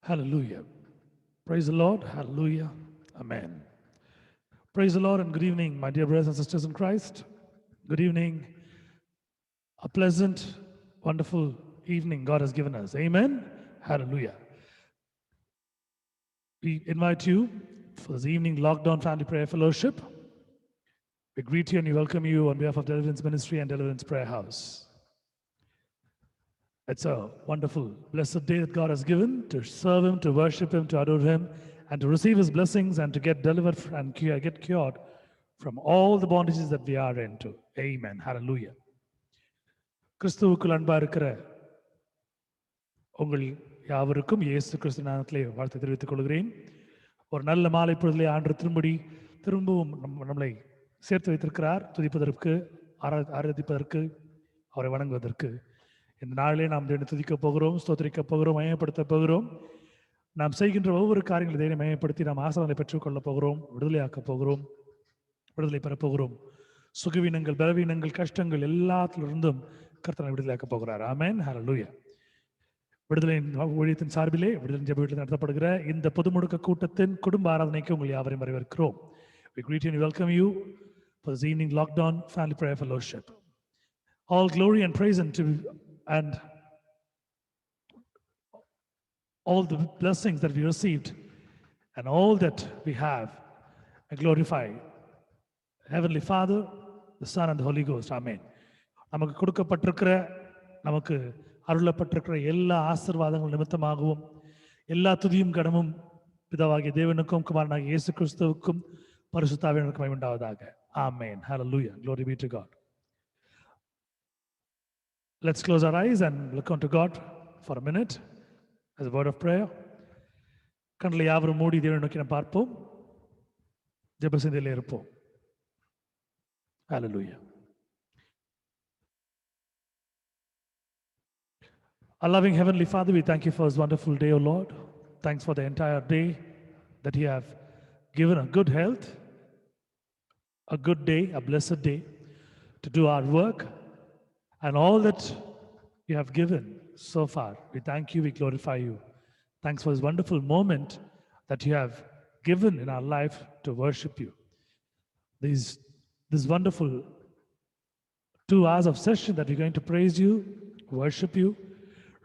Hallelujah. Praise the Lord. Hallelujah. Amen. Praise the Lord and good evening, my dear brothers and sisters in Christ. Good evening. A pleasant, wonderful evening God has given us. Amen. Hallelujah. We invite you for this evening lockdown family prayer fellowship. We greet you and we welcome you on behalf of Deliverance Ministry and Deliverance Prayer House. It's a wonderful, blessed day that God has given to serve Him, to worship Him, to adore Him, and to receive His blessings and to get delivered and get cured from all the bondages that we are into. Amen. Hallelujah. கிறிஸ்துவுக்குள் அன்பா இருக்கிற உங்கள் யாவருக்கும் இயேசு கிறிஸ்து நாமத்திலே வாழ்த்து தெரிவித்துக் கொள்கிறேன். ஒரு நல்ல மாலை பொழுதிலே ஆண்டு திரும்பவும் நம்மளை சேர்த்து வைத்திருக்கிறார். துதிப்பதற்கு, ஆராதிப்பதற்கு, அவரை வணங்குவதற்கு. இந்த நாளிலே நாம் தேவனை துதிக்க போகிறோம், ஸ்தோத்திரிக்க போகிறோம், மயப்படுத்த போகிறோம். நாம் செய்கின்ற ஒவ்வொரு காரியங்களை தேவனை மயப்படுத்தி நாம் ஆசீர்வாதத்தை பெற்றுக்கொள்ளப் போகிறோம், விடுதலையாக்கப் போகிறோம், விடுதலை பெறப்போகிறோம். சுகவீனங்கள், பலவீனங்கள், கஷ்டங்கள் எல்லாத்திலிருந்தும் கர்த்தரை விடுதலையாக்கப் போகிறார். ஆமென். ஹல்லேலூயா. விடுதலையின் ஊழியத்தின் சார்பிலே விடுதலை ஜெப வீட்டில் நடத்தப்படுகிற இந்த பொது முடக்க கூட்டத்தின் குடும்ப ஆராதனைக்கு உங்கள் யாவரையும் வரவேற்கிறோம். We greet you and welcome you for this evening lockdown family prayer fellowship. All glory and praise and all the blessings that we received and all that we have, I glorify Heavenly Father, the Son and the Holy Ghost. Amen. நமக்கு கொடுக்கப்பட்டிருக்கிற, நமக்கு அருளப்பட்டிருக்கிற எல்லா ஆசீர்வாதங்கள் நிமித்தமாகவும் எல்லா துதியும் கடமும் பிதாவாகிய தேவனுக்கும் குமாரனாகிய இயேசு கிறிஸ்துவுக்கும் பரிசுத்த ஆவியானவருக்கும் உண்டாவதாக. Amen. Hallelujah. Glory be to God. Let's close our eyes and look unto God for a minute as a word of prayer. கண்களை யாவரும் மூடி தேவனை நோக்கி நாம் பார்ப்போம், ஜெப சிந்தையிலே இருப்போம். Hallelujah. Our loving Heavenly Father, we thank you for this wonderful day, O Lord. Thanks for the entire day that you have given a good health, a good day, a blessed day to do our work, and all that you have given so far. We thank you, we glorify you. Thanks for this wonderful moment that you have given in our life to worship you. This wonderful 2 hours of session that we're going to praise you, worship you,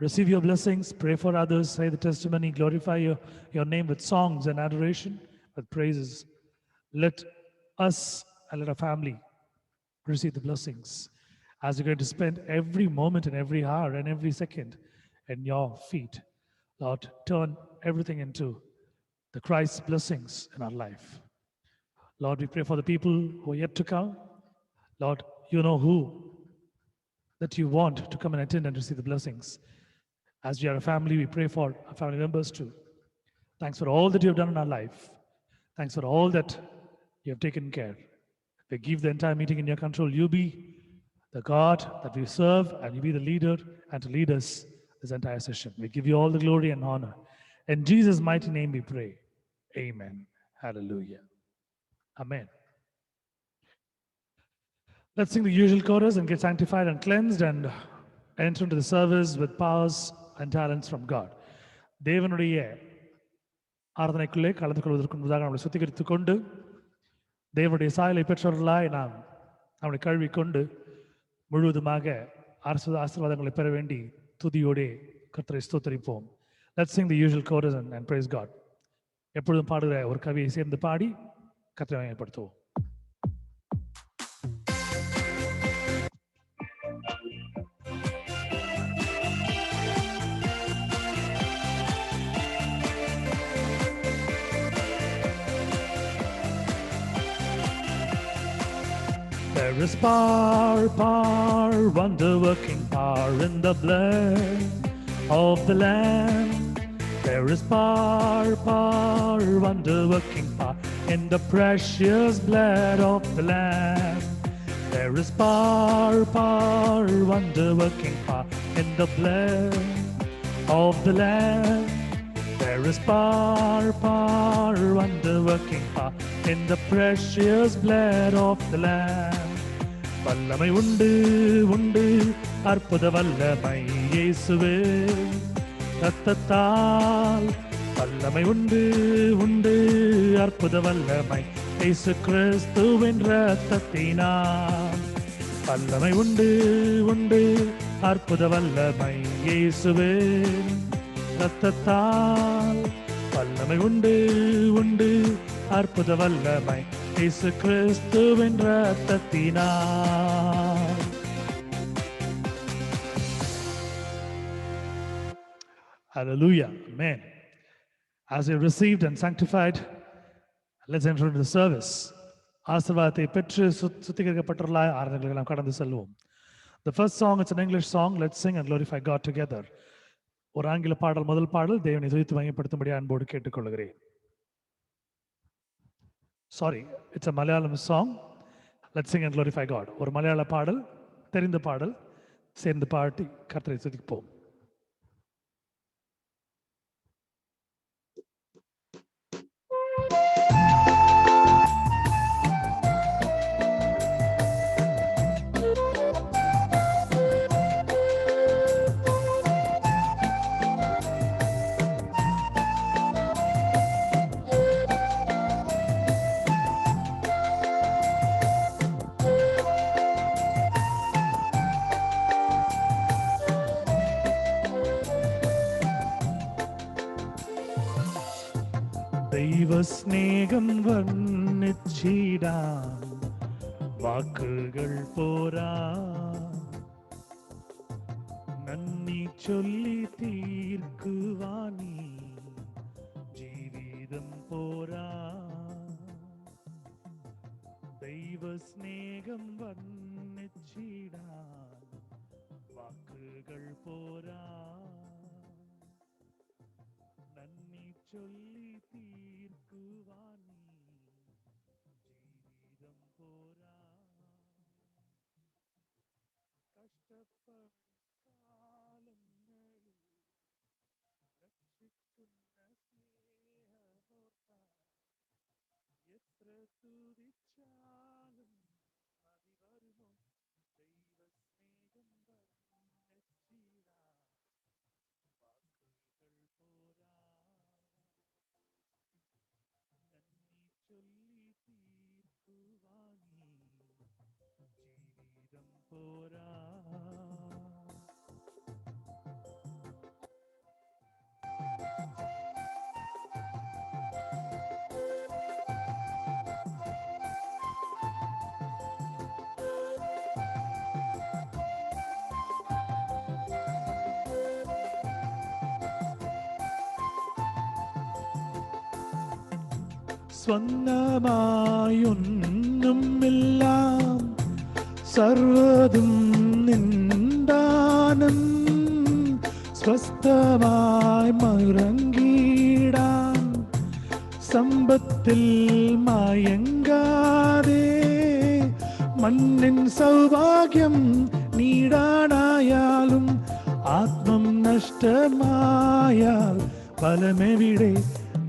receive your blessings, pray for others, say the testimony, glorify your name with songs and adoration, with praises. Let us and let our family receive the blessings as we're going to spend every moment and every hour and every second in your feet. Lord, turn everything into the Christ's blessings in our life. Lord, we pray for the people who are yet to come. Lord, you know who that you want to come and attend and receive the blessings. As we are a family, we pray for our family members too. Thanks for all that you have done in our life. Thanks for all that you have taken care. We give the entire meeting in your control. You be the God that we serve, and you be the leader and to lead us this entire session. We give you all the glory and honor. In Jesus' mighty name we pray. Amen. Hallelujah. Amen. Let's sing the usual chorus and get sanctified and cleansed and enter into the service with powers and talents from God. தேவனுடைய ஆராதனைக்குள்ளே கலந்து கொள்வதற்கு முன்பதாக நம்மளை சுத்திகரித்துக் கொண்டு தேவனுடைய சாயலை பெற்றவர்களாய் நாம் நம்மளை கழுவிக்கொண்டு முழுவதுமாக ஆசீர்வாதங்களை பெற வேண்டி துதியோடே கர்த்தரை ஸ்தோத்திரிப்போம். Let's sing the usual chorus and praise God. எப்பொழுதும் பாடுகிற ஒரு கவியை சேர்ந்து பாடி கர்த்தரை மகிமைப்படுத்துவோம். There is power, wonder-working power in the blood of the Lamb. There is power, wonder-working power in the precious blood of the Lamb. There is power, wonder-working power in the blood of the Lamb. There is power, wonder-working power in the precious blood of the Lamb. வல்லமை உண்டு அற்புத வல்லமை இயேசுவே ரத்தத்தால் வல்லமை உண்டு உண்டு அற்புத வல்லமை இயேசு கிறிஸ்துவின் இரத்தத்தினால். வல்லமை உண்டு உண்டு அற்புத வல்லமை இயேசுவின் இரத்தத்தால். வல்லமை உண்டு உண்டு அற்புத வல்லமை இயேசு கிறிஸ்துவின் இரத்தத்தினால். Hallelujah. Amen. As we received and sanctified, let's enter into the service. ஆசீர்வாதத்தை பெற்று சுத்திகரிக்கப்பட்டுள்ள ஆராதனைகளை நாம் கடந்து செல்வோம். The first song, it's an English song. Let's sing and glorify God together. ஒரு ஆங்கில பாடல், முதல் பாடல் தேவனை துதித்து மகிமைப்படுத்தும்படி அன்போடு கேட்டுக்கொள்கிறேன். Sorry, it's a Malayalam song. Let's sing and glorify God. ஒரு மலையாள பாடல், தெரிந்த பாடல், சேர்ந்து பாடி கர்த்தரை துதிப்போம். ദൈവ സ്നേഹം വർണ്ണിച്ചിടാൻ വാക്കുകൾ പോരാ, നന്ദി ചൊല്ലി തീർക്കുവാനീ ജീവിതം പോരാ. ദൈവ സ്നേഹം വർണ്ണിച്ചിടാൻ വാക്കുകൾ പോരാ, നന്ദി ചൊല്ലി തീർക്കുവാനീ ജീവിതം പോരാ. കഷ്ടപ്പെടും കാലങ്ങളിൽ രക്ഷിക്കുന്ന സ്നേഹമോർത്താൽ എത്ര തുതിച്ചാലും മതി വരുമോ. ദൈവ സ്നേഹം വർണ്ണിച്ചിടാൻ വാക്കുകൾ പോരാ, നന്ദി ചൊല്ലി തീർക്കുവാനീ ജീവിതം പോരാ. സ്വന്തമായൊന്നുമില്ലാം സർവ്വതും നിന്ദാനം, സ്വസ്ഥമായി മറങ്ങിടാൻ സമ്പത്തിൽ മയങ്കാതെ, മണ്ണിൻ സൗഭാഗ്യം നീടാനായാലും ആത്മം നഷ്ടമായാൽ ഫലമെവിടെ.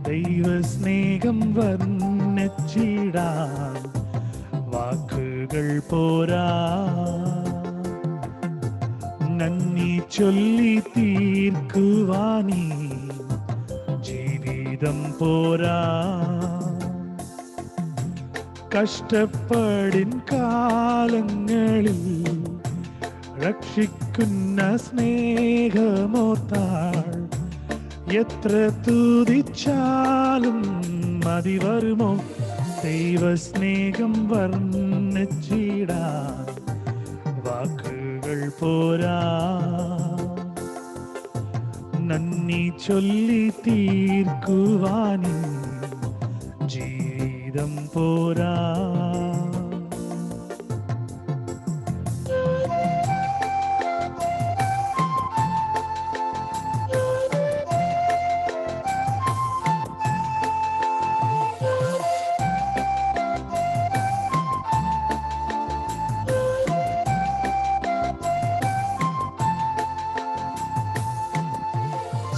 ദൈവ സ്നേഹം വർണ്ണിച്ചിടാൻ വാക്കുകൾ പോരാ, നന്ദി ചൊല്ലി തീർക്കുവാനീ ജീവിതം പോരാ. കഷ്ടപ്പെടിൻ കാലങ്ങളിൽ രക്ഷിക്കുന്ന സ്നേഹമോർത്താൽ എത്ര തുതിച്ചാലും മതി വരുമോ. ദൈവ സ്നേഹം വർണ്ണിച്ചിടാൻ വാക്കുകൾ പോരാ, നന്ദി ചൊല്ലി തീർക്കുവാനീ ജീവിതം പോരാ.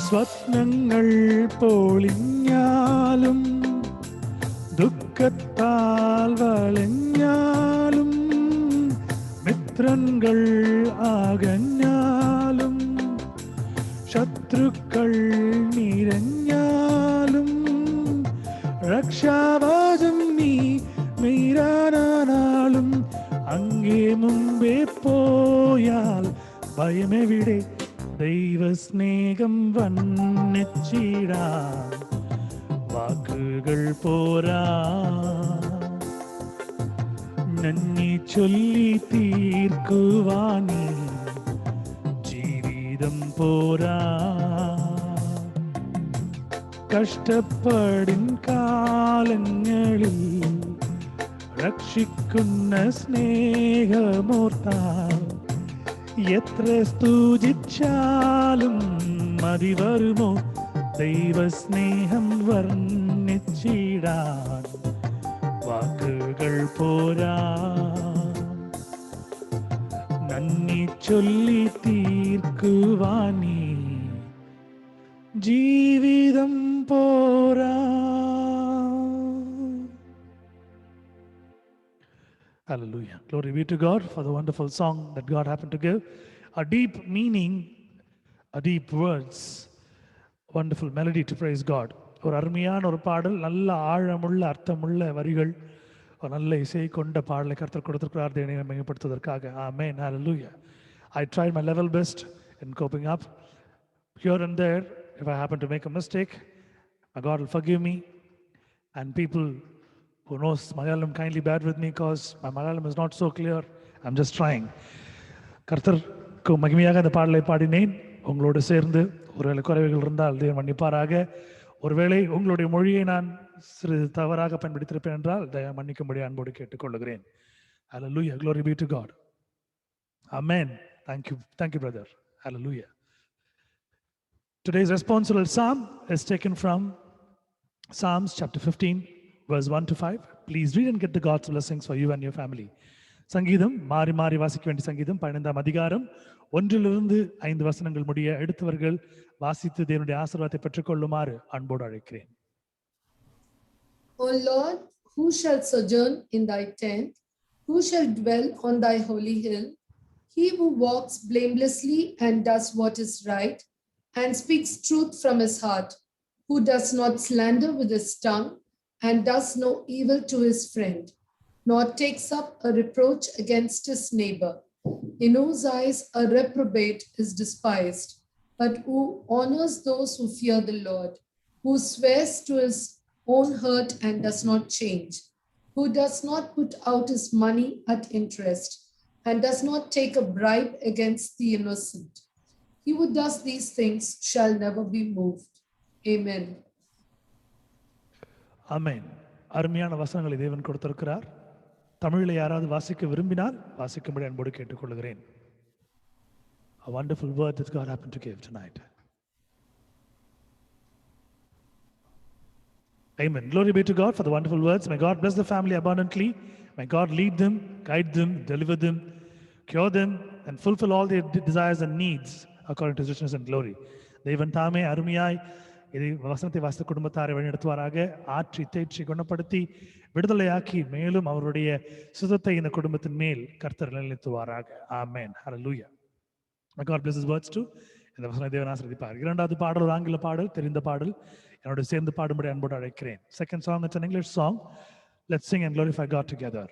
സ്വപ്നങ്ങൾ പൊളിഞ്ഞാലും ദുഃഖത്താൽ വലഞ്ഞാലും മിത്രങ്ങൾ ആകഞ്ഞാലും ശത്രുക്കൾ നിറഞ്ഞാലും അങ്ങേ മുമ്പേ പോയാൽ ഭയമെവിടെ, ദൈവസ്നേഹം വന്നിച്ചിടാൻ വാക്കുകൾ പോരാ. നന്ദി ചൊല്ലി തീർക്കുവാനീ ജീവിതം പോരാ. കഷ്ടപ്പാടിൻ കാലങ്ങളിൽ രക്ഷിക്കുന്ന സ്നേഹമോർത്താൽ എത്ര സ്തുതിച്ചാലും മതി വരുമോ, ദൈവസ്നേഹം വർണ്ണിച്ചിടാൻ വാക്കുകൾ പോരാ. നന്ദി ചൊല്ലി തീർക്കുവാനീ ജീവിതം പോരാ. Hallelujah. Glory be to God for the wonderful song that God happened to give. A deep meaning, a deep words, wonderful melody to praise God. ஒரு அருமையான ஒரு பாடல், நல்ல ஆழமுள்ள அர்த்தமுள்ள வரிகள், ஒரு நல்ல இசை கொண்ட பாடலை கர்த்தர் கொடுத்திருக்கிறார் தேவனை மேம்படுத்துவதற்காக. ஆமென். Hallelujah. I tried my level best in coping up. Here and there, if I happen to make a mistake, my God will forgive me. And people who knows Malayalam kindly bear with me because my Malayalam is not so clear. I'm just trying. கர்த்தருக்கு மகிமையாக இந்த பாடலை பாடினேன் உங்களோடு சேர்ந்து. ஒருவேளை குறைவுகள் இருந்தால் தேவன் மன்னிப்பாராக. ஒருவேளை உங்களுடைய மொழியை நான் சிறிது தவறாக பயன்படுத்தியிருப்பேன் என்றால் தயவு மன்னிக்கும்படி அன்போடு கேட்டுக்கொள்கிறேன். Hallelujah. Glory be to God. Amen. Thank you. Thank you, brother. Hallelujah. Today's responsible psalm is taken from Psalms chapter 15, verse 1 to 5. Please read and get the God's blessings for you and your family. சங்கீதம் மாறி மாறி வாசிக்க வேண்டிய சங்கீதம் 15ஆம் அதிகாரம் 1-5 வசனங்கள் முடிய எடுத்தவர்கள் வாசித்து தேவனுடைய ஆசீர்வாதத்தை பெற்றுக்கொள்ளுமாறு அன்போடு அழைக்கிறேன். O Lord, who shall sojourn in thy tent? Who shall dwell on thy holy hill? He who walks blamelessly and does what is right, and speaks truth from his heart, who does not slander with his tongue, and does no evil to his friend, nor takes up a reproach against his neighbor, in whose eyes a reprobate is despised, but who honors those who fear the Lord, who swears to his own hurt and does not change, who does not put out his money at interest, and does not take a bribe against the innocent. He who does these things shall never be moved. Amen. ஆமென். அருமையான வசனங்களை தேவன் கொடுத்திருக்கிறார். தமிழில் யாராவது வாசிக்க விரும்பினால் வாசிக்கும்படி அன்போடு கேட்டுக்கொள்கிறேன். A wonderful word that God happened to give tonight. Amen. Glory be to God for the wonderful words. May God bless the family abundantly. May God lead them, guide them, deliver them, cure them, and fulfill all their desires and needs according to his richness and glory. தேவன் தாமே அருமையாய் இதை வசனத்தை வாசித்த குடும்பத்தாரை வழிநடத்துவாராக. ஆற்றி தேற்றி குணப்படுத்தி விடுதலையாக்கி மேலும் அவருடைய சுதத்தை இந்த குடும்பத்தின் மேல் கர்த்தர் நிலைநிறுத்துவாராக. ஆமென். ஹல்லேலூயா. May God bless his words too. இந்த வசனத்தை தேவன் ஆசீர்வதிப்பார். இரண்டாவது பாடல் ஒரு ஆங்கில பாடல், தெரிந்த பாடல், என்னோட சேர்ந்து பாடும்படி அன்போடு அழைக்கிறேன். Second song, it's an English song. Let's sing and glorify God together.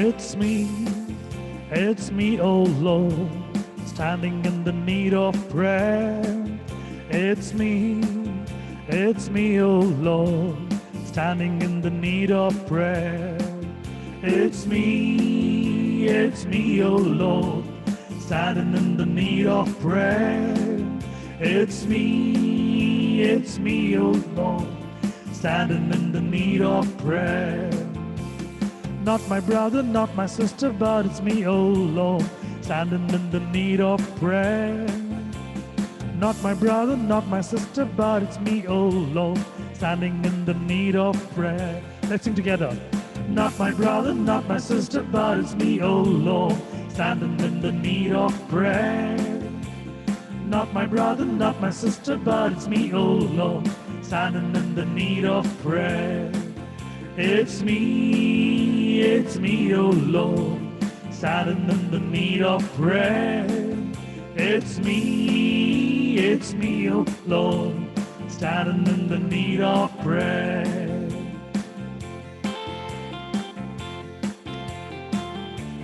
It's me, oh Lord, standing in the need of prayer. It's me, oh Lord, standing in the need of prayer. It's me, oh Lord, standing in the need of prayer. It's me, oh Lord, standing in the need of prayer. Not my brother, not my sister, but it's me, oh Lord, standing in the need of prayer. Not my brother, not my sister, but it's me, oh Lord, standing in the need of prayer. Let's sing together. Not my brother, not my sister, but it's me, oh Lord, standing in the need of prayer. Not my brother, not my sister, but it's me, oh Lord, standing in the need of prayer. It's me, oh Lord, standing in the need of prayer. It's me, oh Lord, standing in the need of prayer.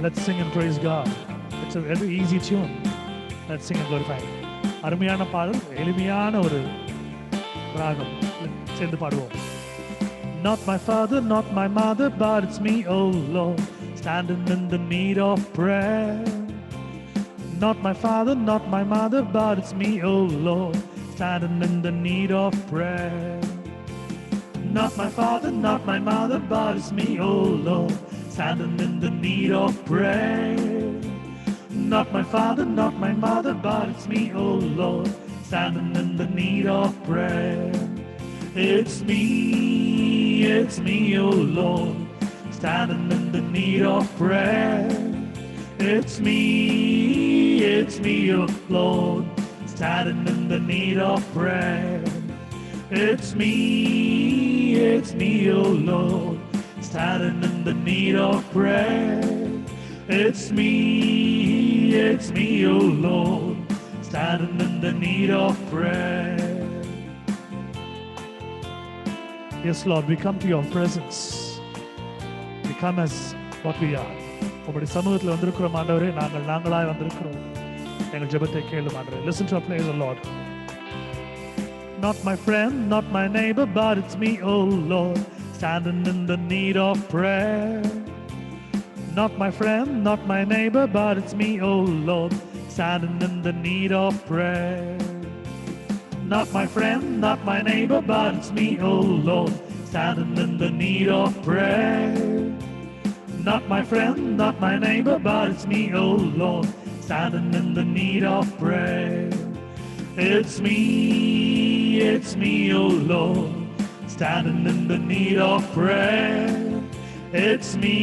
Let's sing and praise God. It's a very easy tune. Let's sing and glorify Him. அருமையான பாடல், எளிமையான ஒரு ராகம். சேர்ந்து பாடுவோம். Not my father, not my mother, but it's me, oh Lord, standing in the need of prayer. Not my father, not my mother, but it's me, oh Lord, standing in the need of prayer. Not my father, not my mother, but it's me, oh Lord, standing in the need of prayer. Not my father, not my mother, but it's me, oh Lord, standing in the need of prayer. It's me, oh Lord, standing in the need of prayer. It's me, oh Lord, standing in the need of prayer. It's me, oh Lord, standing in the need of prayer. It's me, oh Lord, standing in the need of prayer. Yes, Lord, we come to your presence. We come as what we are. உம்முடைய சமூகத்தில் வந்திருக்கிறோம் ஆண்டவரே, நாங்களாய் வந்திருக்கிறோம். எங்கள் ஜெபத்தை கேளும் ஆண்டவரே. Listen to our praise, O Lord. Not my friend, not my neighbor, but it's me, oh Lord, standing in the need of prayer. Not my friend, not my neighbor, but it's me, oh Lord, standing in the need of prayer. Not my friend, not my neighbor, but it's me, oh Lord, standing in the need of prayer. Not my friend, not my neighbor, but it's me, oh Lord, standing in the need of prayer. It's me, oh Lord, standing in the need of prayer. It's me,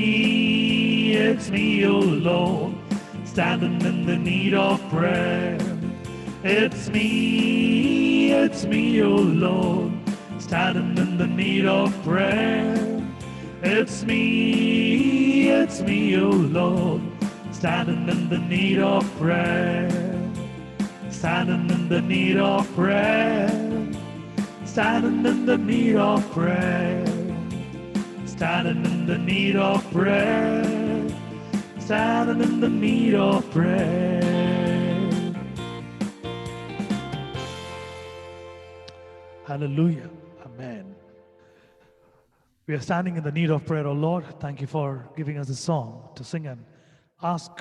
oh Lord, standing in the need of prayer. It's me, oh Lord, standing in the need of prayer. It's me, oh Lord, standing in the need of prayer. Standing in the need of prayer. Standing in the need of prayer. Standing in the need of prayer. Standing in the need of prayer. Hallelujah. Amen. We are standing in the need of prayer, oh Lord. Thank you for giving us a song to sing and ask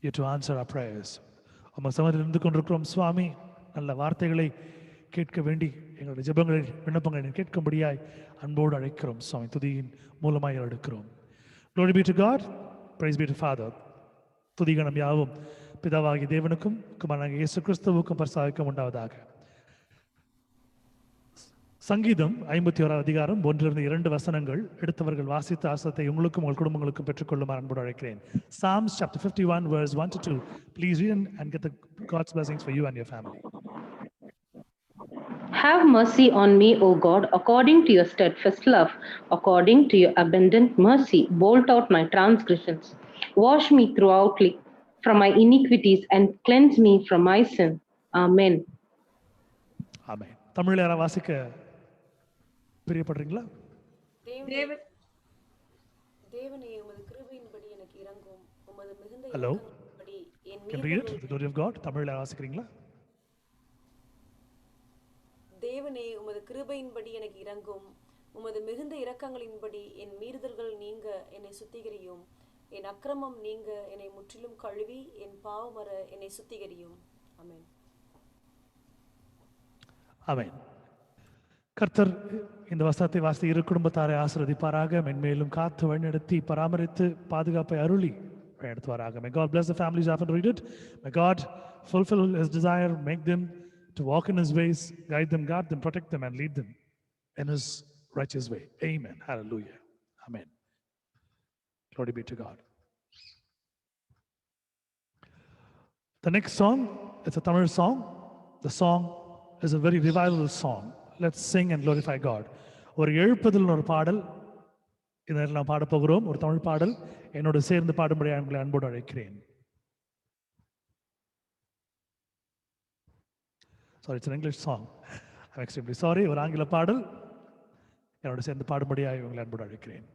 you to answer our prayers. உமக்கு சமூகத்தில் இருந்து கொண்டிருக்கிறோம் சுவாமி. நல்ல வார்த்தைகளை கேட்க வேண்டி எங்களுடைய ஜெபங்களை விண்ணப்பங்களை கேட்கும்படியாய் அன்போடு அழைக்கிறோம் சுவாமி. துதியின் மூலமாய் எடுக்கிறோம். Glory be to God. Praise be to Father. துதிகணம் யாவும் பிதாவாகிய தேவனுக்கும் குமாரனாகிய இயேசு கிறிஸ்துவுக்கும் பரிசாவிக்கும் உண்டாவதாக. சங்கீதம் 51 அதிகாரம் 1-2 வசனங்கள் எடுத்தவர்கள் வாசித்த ஆசத்தை உங்களுக்கும் உங்கள் குடும்பங்களுக்கும் பெற்றுக்கொள்ளுமாறு அன்போடு அழைக்கிறேன். Psalms chapter 51 verse 1-2. Please read and get the God's blessings for you and your family. Have mercy on me, O God, according to your steadfast love, according to your abundant mercy, blot out my transgressions. Wash me thoroughly from my iniquities and cleanse me from my sin. Amen. Amen. தமிழ்ல யாரா வாசிக்க பிரியப்படுறீங்களா? தேவனே உமது கிருபையின்படி எனக்கு இரங்கும், உமது மிகுந்த Hello. இரக்கங்களின்படி N Can read it? The glory of God. தமிழ்ல வாசிக்கிறீங்களா? தேவனே உமது கிருபையின்படி எனக்கு இரங்கும், உமது மிகுந்த இரக்கங்களின்படி என் மீறுதல்கள் நீங்க என்னை சுத்திகரியும், என் அக்கிரமம் நீங்க என்னை முற்றிலும் கழுவி என் பாவமற என்னை சுத்திகரியும். ஆமென். ஆமென். கர்த்தர் இந்த வசனத்தை வாசித்து இரு குடும்பத்தாரை ஆசீர்வதிப்பாராக, மென்மேலும் காத்து வழிநடத்தி பராமரித்து பாதுகாப்பை அருளி வழிநடத்துவாராக. May God bless the families who haven't read it. May God fulfill His desire, make them to walk in His ways, guide them, guard them, protect them, and lead them in His righteous way. Amen. Hallelujah. Amen. Glory be to God. The next song, it's a Tamil song. The song is a very revival song. Let's sing and glorify God. ஒரு எழுப்புதல் ஒரு பாடல். இந்த நேரத்தில் நாம் பாடப்போகிறோம் ஒரு தமிழ் பாடல். என்னோடு சேர்ந்து பாடும்படியாக உங்களை அன்போடு அழைக்கிறேன். Sorry, it's an English song. I'm extremely sorry. ஒரு ஆங்கில பாடல். என்னோடு சேர்ந்து பாடும்படியாக உங்களை அன்போடு அழைக்கிறேன்.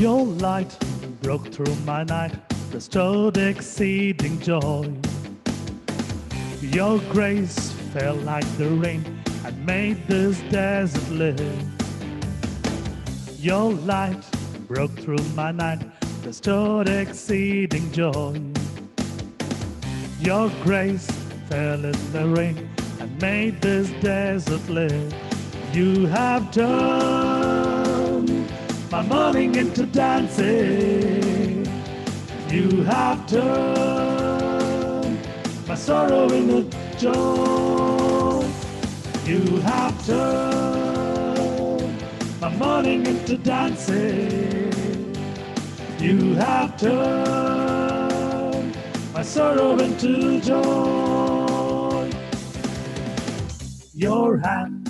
Your light broke through my night, restored exceeding joy. Your grace fell like the rain and made this desert live. Your light broke through my night, restored exceeding joy. Your grace fell in the rain and made this desert live. You have turned my mourning into dancing. You have turned my sorrow into joy. You have turned my mourning into dancing. You have turned my sorrow into joy. Your hand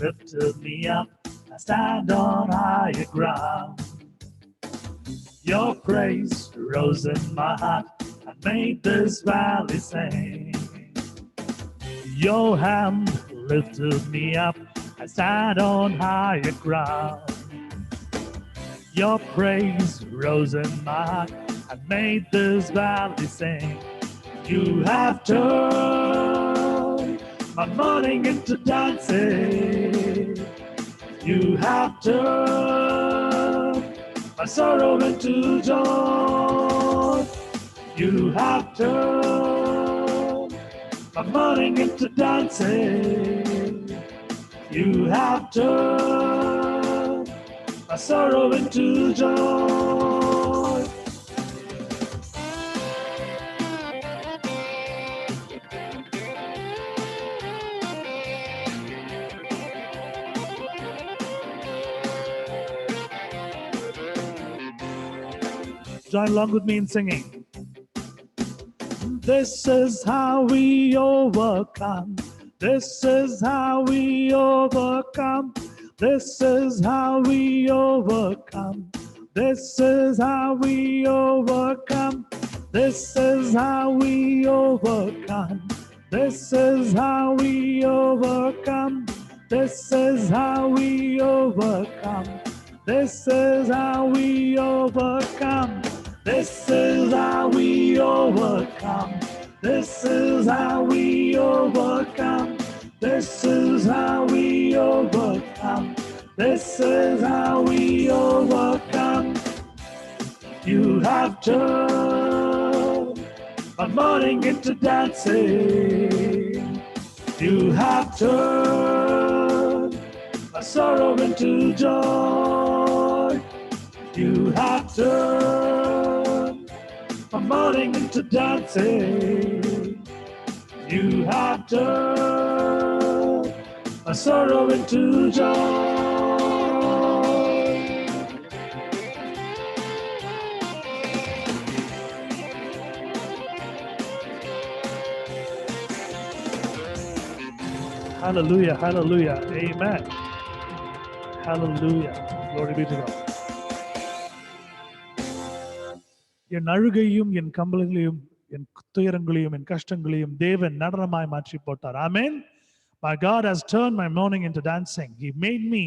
lifted me up. I stand on higher ground. Your praise rose in my heart and made this valley sing. Your hand lifted me up. I stand on higher ground. Your praise rose in my heart and made this valley sing. You have turned my mourning into dancing. You have turned my sorrow into joy. You have turned my mourning into dancing. You have turned my sorrow into joy. Join along with me in singing. This is how we overcome. This is how we overcome. This is how we overcome. This is how we overcome. This is how we overcome. This is how we overcome. This is how we overcome. This is how we overcome. This is how we overcome. This is how we overcome. This is how we overcome. This is how we overcome. You have turned my mourning into dancing. You have turned my sorrow into joy. You have turned my mourning into dancing. You have turned my sorrow into joy. Hallelujah, hallelujah, amen. Hallelujah, glory be to God. என் அழுகையும் என் கம்பளங்களையும் என் துயரங்களையும் என் கஷ்டங்களையும் தேவன் நடனமாய் மாற்றி போட்டார். Amen. My God has turned my mourning into dancing. He made me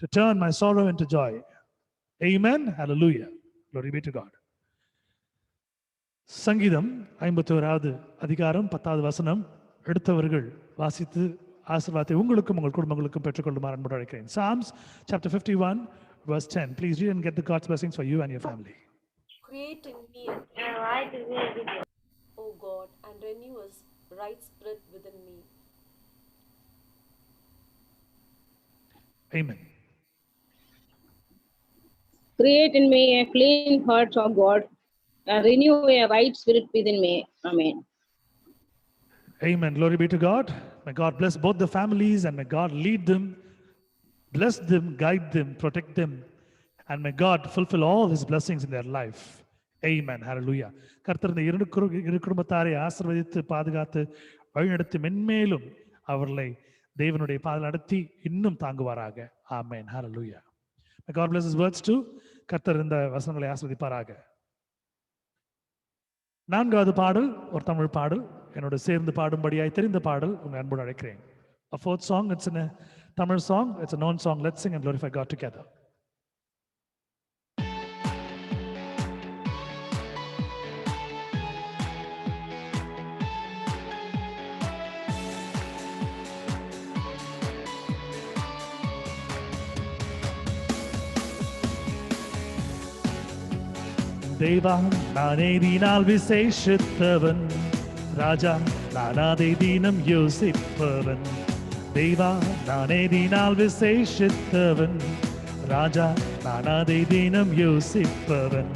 to turn my sorrow into joy. Amen. Hallelujah. Glory be to God. சங்கீதம் 51வது அதிகாரம் 10வது வசனம் எடுத்தவர்கள் வாசித்து ஆசீர்வாதத்தை உங்களுக்கும் உங்கள் குடும்பங்களுக்கும் பெற்றுக்கொள்ளுமாறு அன்போடு அழைக்கிறேன். Psalms chapter 51 verse 10. Please read and get the God's blessings for you and your family. Create in me a O God, and renew a right spirit within me. Amen. Create in me a clean heart, O God, and renew a right spirit within me. Amen. Amen. Glory be to God. May God bless both the families and may God lead them, bless them, guide them, protect them, and may God fulfill all His blessings in their life. Amen. Hallelujah. கர்த்தர் இந்த இரு குடும்பத்தாரை ஆசீர்வதித்து பாதுகாத்து வழிநடத்தி மென்மேலும் அவர்களை தேவனுடைய பாதையில் நடத்தி இன்னும் தாங்குவாராக. ஆமென். Hallelujah. May God bless His words too. கர்த்தர் இந்த வசனங்களை ஆசீர்வதிப்பாராக. 4வது பாடல் ஒரு தமிழ் பாடல், என்னோட சேர்ந்து பாடும்படியாய் தெரிந்த பாடல், உங்க அன்போடு அழைக்கிறேன். A 4th song, it's in a Tamil song, it's a known song. Let's sing and glorify God together. தேவா நானேதினால் விசேஷித்தவன், ராஜா நானாதை தீனம் யோசிப்பவன். தேவா நானேதினால் விசேஷித்தவன், ராஜா நானாதை தீனம் யோசிப்பவன்.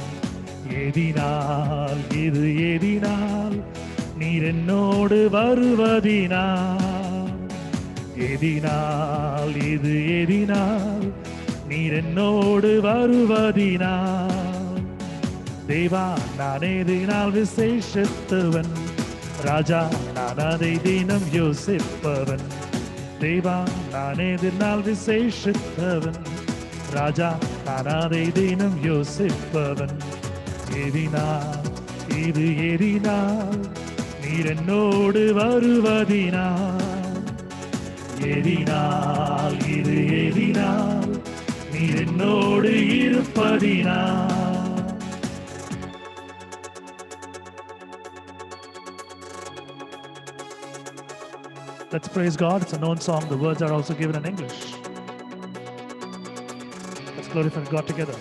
ஏதினால் இது ஏதினால் நீர் என்னோடு வருவதினால், ஏதினால் இது ஏதினால் நீர் என்னோடு வருவதினால். தேவா நானேதினால் விசேஷித்தவன், ராஜா நானாதை தினம் யோசிப்பவன். தேவா நானேதினால் விசேஷித்தவன், ராஜா நானாதை தினம் யோசிப்பவன். ஏதினால் இது ஏதினால் நீர் என்னோடு வருவதினால், ஏதினால் இது ஏதினால் நீர் என்னோடு இருப்பதினால். Let's praise God. It's a known song. The words are also given in English. Let's glorify God together.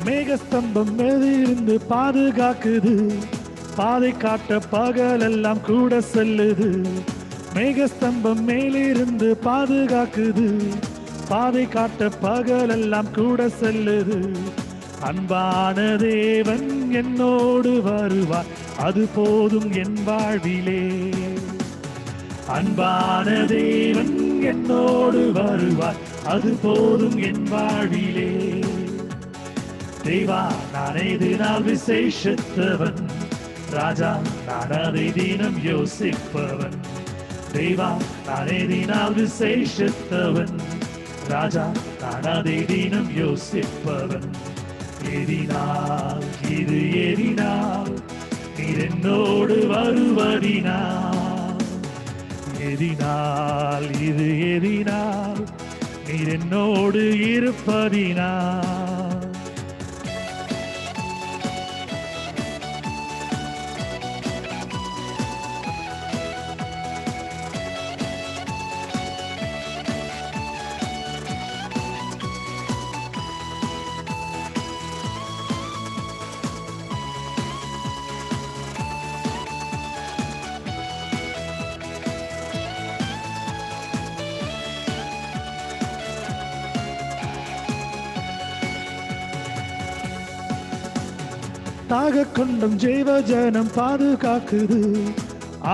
மேகஸ்தம்பம் மேலிருந்து பாதுகாக்குது, பாதை காட்ட பகலெல்லாம் கூட செல்லுது. மேகஸ்தம்பம் மேலிருந்து பாதுகாக்குது, பாதை காட்ட பகலெல்லாம் கூட செல்லுது. அன்பான தேவன் என்னோடு வருவார், அது போதும் என் வாழ்விலே. அன்பான தேவன் என்னோடு வருவார், அது போதும் என் வாழ்விலே. தேவா நானேதினால் விசேஷித்தவன், ராஜா நானாதை தினம் யோசிப்பவன். தேவா நானேதினால் விசேஷித்தவன், ராஜா நானாதை தினம் யோசிப்பவன். ஏதினால் இது ஏதினால் நீர் என்னோடு வருவதினால், ஏதினால் இது ஏதினால் நீர் என்னோடு இருப்பதினால். தாக கொண்டம் ஜெய்வ ஜனம் பாதுகாக்குது,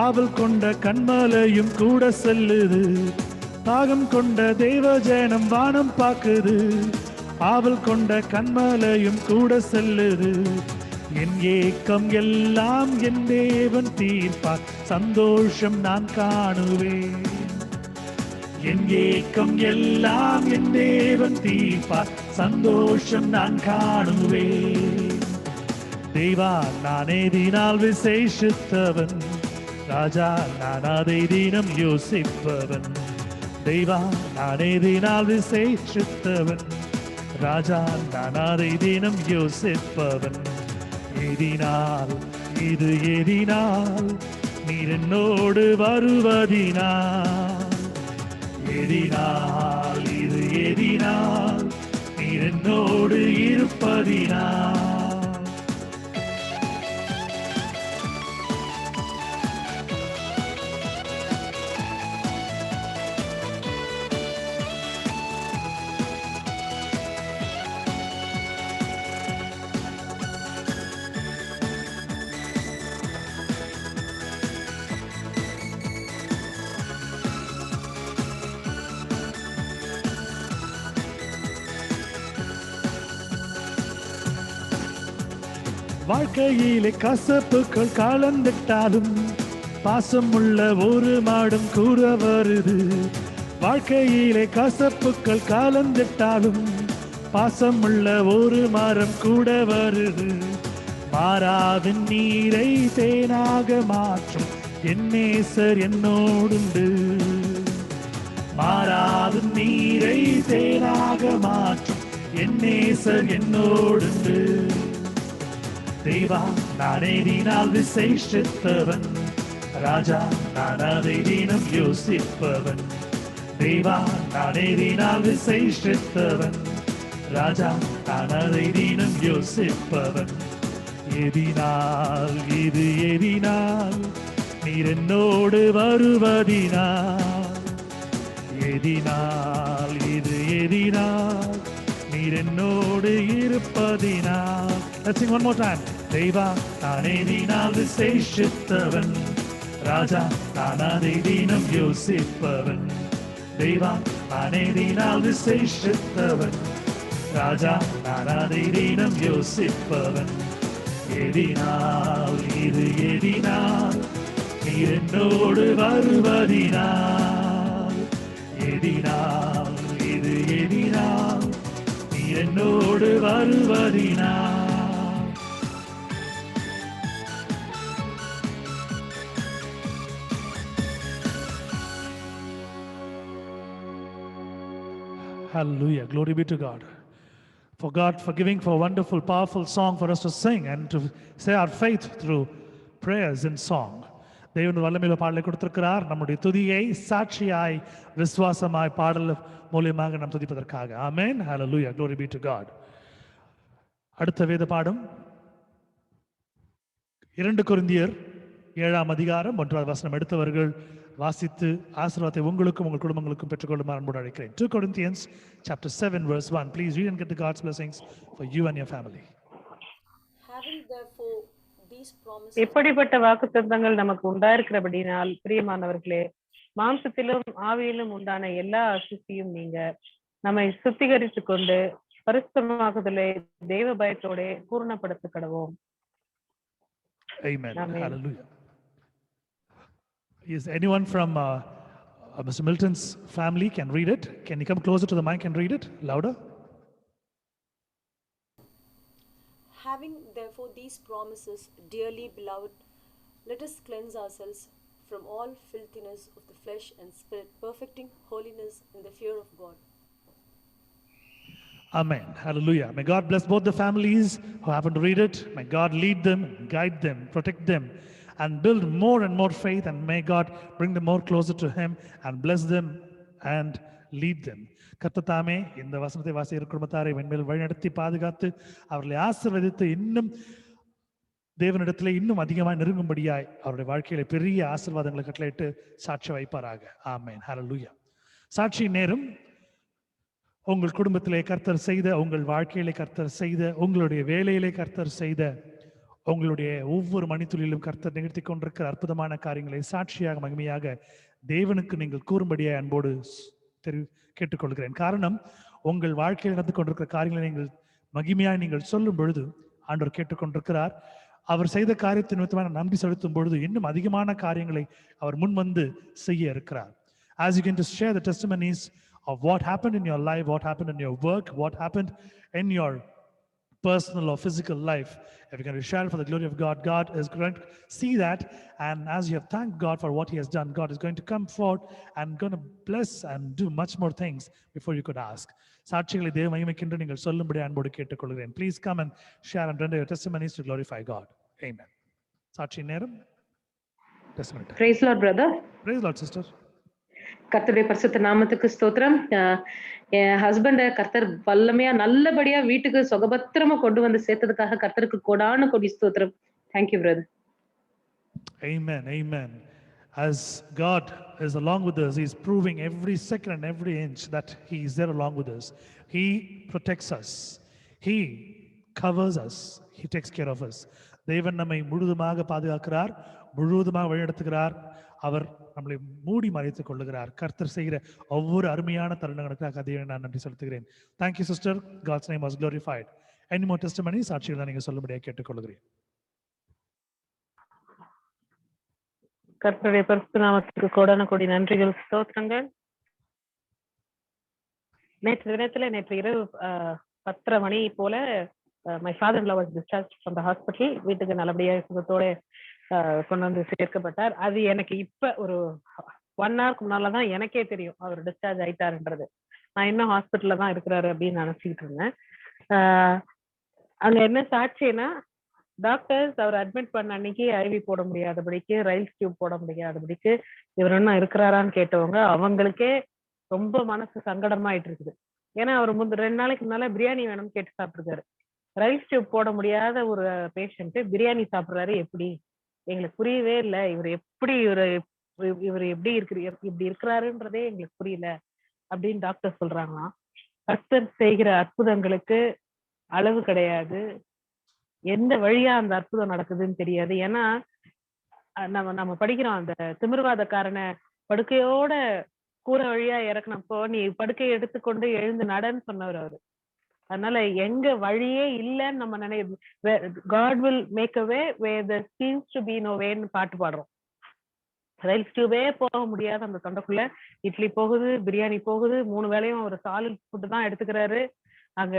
ஆவல் கொண்ட கண்மலையும் கூட செல்லுது. தாகம் கொண்ட தெய்வ ஜனம் வானம் பாக்குது, ஆவல் கொண்ட கண்மலையும் கூட செல்லுது. என் ஏக்கம் எல்லாம் என் தேவன் தீர்ப்பார், சந்தோஷம் நான் காணுவேன். என் ஏக்கம் எல்லாம் என் தேவன் தீர்ப்பார், சந்தோஷம் நான் காணுவேன். தேவா நானேதினால் விசேஷித்தவன், ராஜா நானாதை தினம் யோசிப்பவன். தெய்வா நான் எதினால் விசேஷித்தவன், ராஜா நான் அதை தினம் யோசிப்பவன். எதினால் இது எதினால் நீர் என்னோடு வருவதினால், எதினால் இது எதினால் நீர் என்னோடு இருப்பதினால். வாழ்க்கையிலே கசப்புக்கள் கலந்துட்டாலும் பாசமுள்ள ஒரு மாடும் கூற வருது. வாழ்க்கையிலே கசப்புக்கள் கலந்துட்டாலும் பாசமுள்ள ஒரு மரம் கூட வருது. மாறாவின் நீரை தேனாக மாற்றும் என் நேசர் என்னோடுண்டு. மாறாவின் நீரை தேனாக மாற்றும் என் நேசர் என்னோடுண்டு. தெய்வா நான் எதினால் விசேஷித்தவன், ராஜா நான் அதை தினம் யோசிப்பவன். தெய்வா நான் எதினால் விசேஷித்தவன், ராஜா நான் அதை தினம் யோசிப்பவன். எதினால் இது எதினால் நீர் என்னோடு வருவதினால், எதினால் இது எதினால் நீர் என்னோடு இருப்பதினால். Let's sing one more time. தெய்வா நான் எதினால் விசேஷித்தவன், ராஜா நான் அதை தினம் யோசிப்பவன். தெய்வா நான் எதினால் விசேஷித்தவன், ராஜா நான் அதை தினம் யோசிப்பவன். எதினால் இது எதினால் நீர் என்னோடு வருவதினால், எதினால் இது எதினால் நீர் என்னோடு வருவதினால். Hallelujah. Glory be to God. For God, for giving for a wonderful, powerful song for us to sing and to say our faith through prayers and song. தேவன் வல்லமையுள்ள பாடலை கொடுத்திருக்கிறார். நம்முடைய துதியை சாட்சியாய் விசுவாசமாய் பாடல் மூலியமாக நாம் துதிப்பதற்காக. ஆமென். Hallelujah. Glory be to God. அடுத்த வேத பாடம் 2 கொரிந்தியர் 7ஆம் அதிகாரம் 1வது வசனம் எடுத்தவர்கள் வாசித்து ஆசீர்வாதத்தை உங்களுக்கும் உங்கள் குடும்பங்களுக்கும் பெற்றுக்கொள்ளுமாறு அன்போடு அழைக்கிறேன். 2 Corinthians chapter 7 verse 1. Please read and get the God's blessings for you and your family. Having therefore these promises, இப்படிப்பட்ட வாக்குத்தத்தங்கள் நமக்கு உண்டாயிருக்கிறபடினால் பிரியமானவர்களே, மாம்சத்திலும் ஆவியிலும் உண்டான எல்லா அசுத்தியும் நீங்க நம்மை சுத்திகரித்துக் கொண்டு பரிசுத்தமாகுதலை தேவ பயத்தோட பூர்ணப்படுத்த கடவோம். Amen. Amen. Hallelujah. Is anyone from Mr. Milton's family can read it? Can you come closer to the mic and read it louder? having therefore these promises, dearly beloved, let us cleanse ourselves from all filthiness of the flesh and spirit, perfecting holiness in the fear of God. Amen. Hallelujah. May God bless both the families who happen to read it. May God lead them, guide them, protect them, and build more and more faith. And may God bring them more closer to Him and bless them and lead them. கர்த்தத்தாமே இந்த வசனத்தை வாசிக்கிற குடும்பத்தாரை மென்மேல் வழிநடத்தி பாதுகாத்து அவர்களை ஆசீர்வதித்து இன்னும் தேவனிடத்திலே இன்னும் அதிகமாக நெருங்கும்படியாய் அவருடைய வாழ்க்கையில பெரிய ஆசீர்வாதங்களை கட்டளையிட்டு சாட்சி வைப்பாராக. ஆமென். ஹல்லேலூயா. சாட்சி நேரம். உங்கள் குடும்பத்திலே கர்த்தர் செய்த, உங்கள் வாழ்க்கையிலே கர்த்தர் செய்த, உங்களுடைய வேலையிலே கர்த்தர் செய்த, உங்களுடைய ஒவ்வொரு மணித்துளியிலும் கர்த்தர் நிகழ்த்தி கொண்டிருக்கிற அற்புதமான காரியங்களை சாட்சியாக மகிமையாக தேவனுக்கு நீங்கள் கூறும்படியாக அன்போடு கேட்டுக்கொள்கிறேன். காரணம், உங்கள் வாழ்க்கையில் நடந்து கொண்டிருக்கிற காரியங்களை நீங்கள் மகிமையாக நீங்கள் சொல்லும் பொழுது ஆண்டவர் கேட்டுக்கொண்டிருக்கிறார். அவர் செய்த காரியத்தின் நிமித்தமாக நன்றி செலுத்தும் பொழுது இன்னும் அதிகமான காரியங்களை அவர் முன் வந்து செய்ய இருக்கிறார். As you can just share the testimonies of what happened in your life, what happened in your work, what happened in your personal or physical life. If you're going to share it for the glory of God, God is going to see that. And as you have thanked God for what He has done, God is going to come forward and going to bless and do much more things before you could ask. சாட்சிகளை தேவ மகிமைக்கென்று நீங்கள் சொல்லும்படி அன்போடு கேட்டுக்கொள்கிறேன். Please come and share and render your testimonies to glorify God. Amen. சாட்சி நேரம். Testimony time. Praise Lord, brother. Praise Lord, sister. கர்த்தருடைய பரிசுத்த நாமத்துக்கு ஸ்தோத்திரம். என் ஹஸ்பண்ட கர்த்தர் வல்லமையா நல்லபடியா வீட்டுக்கு சுகபத்திரமா கொண்டு வந்து சேர்த்ததுக்காக கர்த்தருக்கு கோடான கோடி ஸ்தோத்திரம். Thank you brother. Amen. Amen. As God is along with us, He's proving every second and every inch that He is there along with us. He protects us. He covers us. He takes care of us. தேவன் நம்மை முழுதுமாக பாதுகாக்கிறார், முழுவதுமாக வழிநடத்துகிறார். அவர் நம்மளை மூடி மறைத்துக் கொள்ளுகிறார். கர்த்தர் செய்கிற ஒவ்வொரு அருமையான தருணங்களுக்காக அதை நான் நன்றி செலுத்துகிறேன். Thank you, sister. God's name was glorified. Any more testimonies? சாட்சிகள் தான் நீங்க சொல்லும்படியாக கேட்டுக்கொள்கிறேன். கர்த்தருடைய பரிசுத்த நாமத்துக்கு கோடான கோடி நன்றிகள், ஸ்தோத்திரங்கள். நேற்று இரவு 10:30 மணி போல my father-in-law was discharged from the hospital. வீட்டுக்கு நல்லபடியாக சுகத்தோட கொண்டு வந்து சேர்க்கப்பட்டார். அது எனக்கு இப்ப ஒரு 1 hour முன்னாலதான் எனக்கே தெரியும் அவர் டிஸ்சார்ஜ் ஆயிட்டாருன்றது. நான் இன்னும் ஹாஸ்பிட்டல்ல தான் இருக்கிறாரு அப்படின்னு நினைச்சிட்டு இருந்தேன். அங்க என்ன சாட்சினா, டாக்டர்ஸ் அவர் அட்மிட் பண்ண அன்னைக்கு ஐவி போட முடியாதபடிக்கு, ரைல்ஸ் டியூப் போட முடியாதபடிக்கு இவர் என்ன இருக்கிறாரான்னு கேட்டவங்க அவங்களுக்கே ரொம்ப மனசு சங்கடமாயிட்டு இருக்குது. ஏன்னா அவர் 2 நாளைக்கு முன்னால பிரியாணி வேணும்னு கேட்டு சாப்பிட்டுருக்காரு. ரைல்ஸ் டியூப் போட முடியாத ஒரு பேஷண்ட் பிரியாணி சாப்பிடுறாரு, எப்படி? எங்களுக்கு புரியவே இல்லை. இவர் எப்படி இப்படி இருக்கிறாருன்றதே எங்களுக்கு புரியல அப்படின்னு டாக்டர் சொல்றாங்களாம். கர்த்தர் செய்கிற அற்புதங்களுக்கு அளவு கிடையாது. எந்த வழியா அந்த அற்புதம் நடக்குதுன்னு தெரியாது. ஏன்னா நம்ம படிக்கிறோம், அந்த திமிர்வாதக்காரனை படுக்கையோட கூரை வழியா இறக்குனப்போ நீ படுக்கையை எடுத்துக்கொண்டு எழுந்து நடன்னு சொன்னவர் அவரு. அதனால எங்க வழியே இல்லைன்னு நம்ம God will make a way where there seems to be no wayன்னு பாட்டு பாடுறோம். ரைல்ஸ் டியூபே போக முடியாத அந்த தொண்டைக்குள்ள இட்லி போகுது, பிரியாணி போகுது, 3 வேளையும் அவர் சாலிட் ஃபுட் தான் எடுத்துக்கிறாரு. அங்க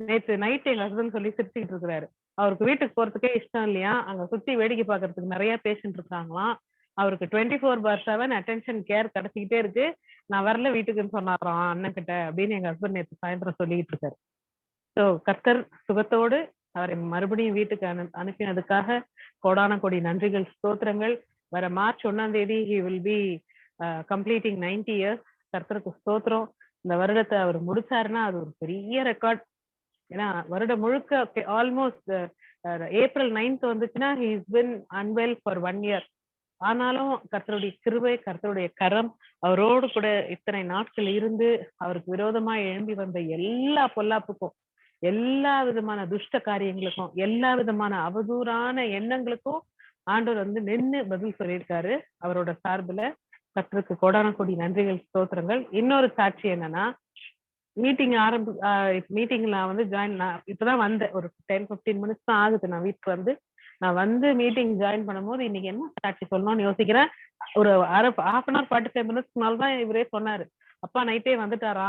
நேற்று நைட் எங்க ஹஸ்பண்ட் சொல்லி சிரிச்சுக்கிட்டு இருக்கிறாரு. அவருக்கு வீட்டுக்கு போறதுக்கே இஷ்டம் இல்லையா, அங்க சுத்தி வேடிக்கை பாக்குறதுக்கு நிறைய பேஷண்ட் இருக்காங்களாம். அவருக்கு 24/7 அட்டென்ஷன் கேர் கிடைச்சிக்கிட்டே இருக்கு. நான் வரல வீட்டுக்குன்னு சொன்னாராம் அண்ணன் கிட்ட அப்படின்னு எங்க ஹஸ்பண்ட் நேற்று சாயந்தரம் சொல்லிட்டு இருக்காரு. ஸோ கர்த்தர் சுகத்தோடு அவரை மறுபடியும் வீட்டுக்கு அனுப்பினதுக்காக கோடான கோடி நன்றிகள், ஸ்தோத்திரங்கள். வர மார்ச் 1ஆம் தேதி he will be completing 90 years. கர்த்தருக்கு ஸ்தோத்திரம். இந்த வருடத்தை அவர் முடிச்சாருன்னா அது ஒரு பெரிய ரெக்கார்ட். ஏன்னா வருடம் முழுக்க ஆல்மோஸ்ட் ஏப்ரல் 9th வந்துச்சுன்னா he has been unwell for 1 year. ஆனாலும் கர்த்தருடைய கிருபை, கர்த்தருடைய கரம் அவரோடு கூட இத்தனை நாட்கள் இருந்து அவருக்கு விரோதமா எழும்பி வந்த எல்லா பொல்லாப்புக்கும், எல்லா விதமான துஷ்ட காரியங்களுக்கும், எல்லா விதமான அவதூறான எண்ணங்களுக்கும் ஆண்டவர் நின்னு பதில் சொல்லியிருக்காரு அவரோட சார்புல. கர்த்தருக்கு கோடான கோடி நன்றிகள், ஸ்தோத்திரங்கள். இன்னொரு சாட்சி என்னன்னா, மீட்டிங்ல ஜாயின், நான் இப்பதான் வந்தேன், ஒரு 10-15 minutes தான் ஆகுது நான் வீட்டுக்கு நான் மீட்டிங் ஜாயின் பண்ணும்போது இன்னைக்கு என்ன சாட்சி சொல்லணும்னு யோசிக்கிறேன். ஒரு half an hour 45 minutes தான் இவரே சொன்னாரு, அப்பா நைட்டே வந்துட்டாரா,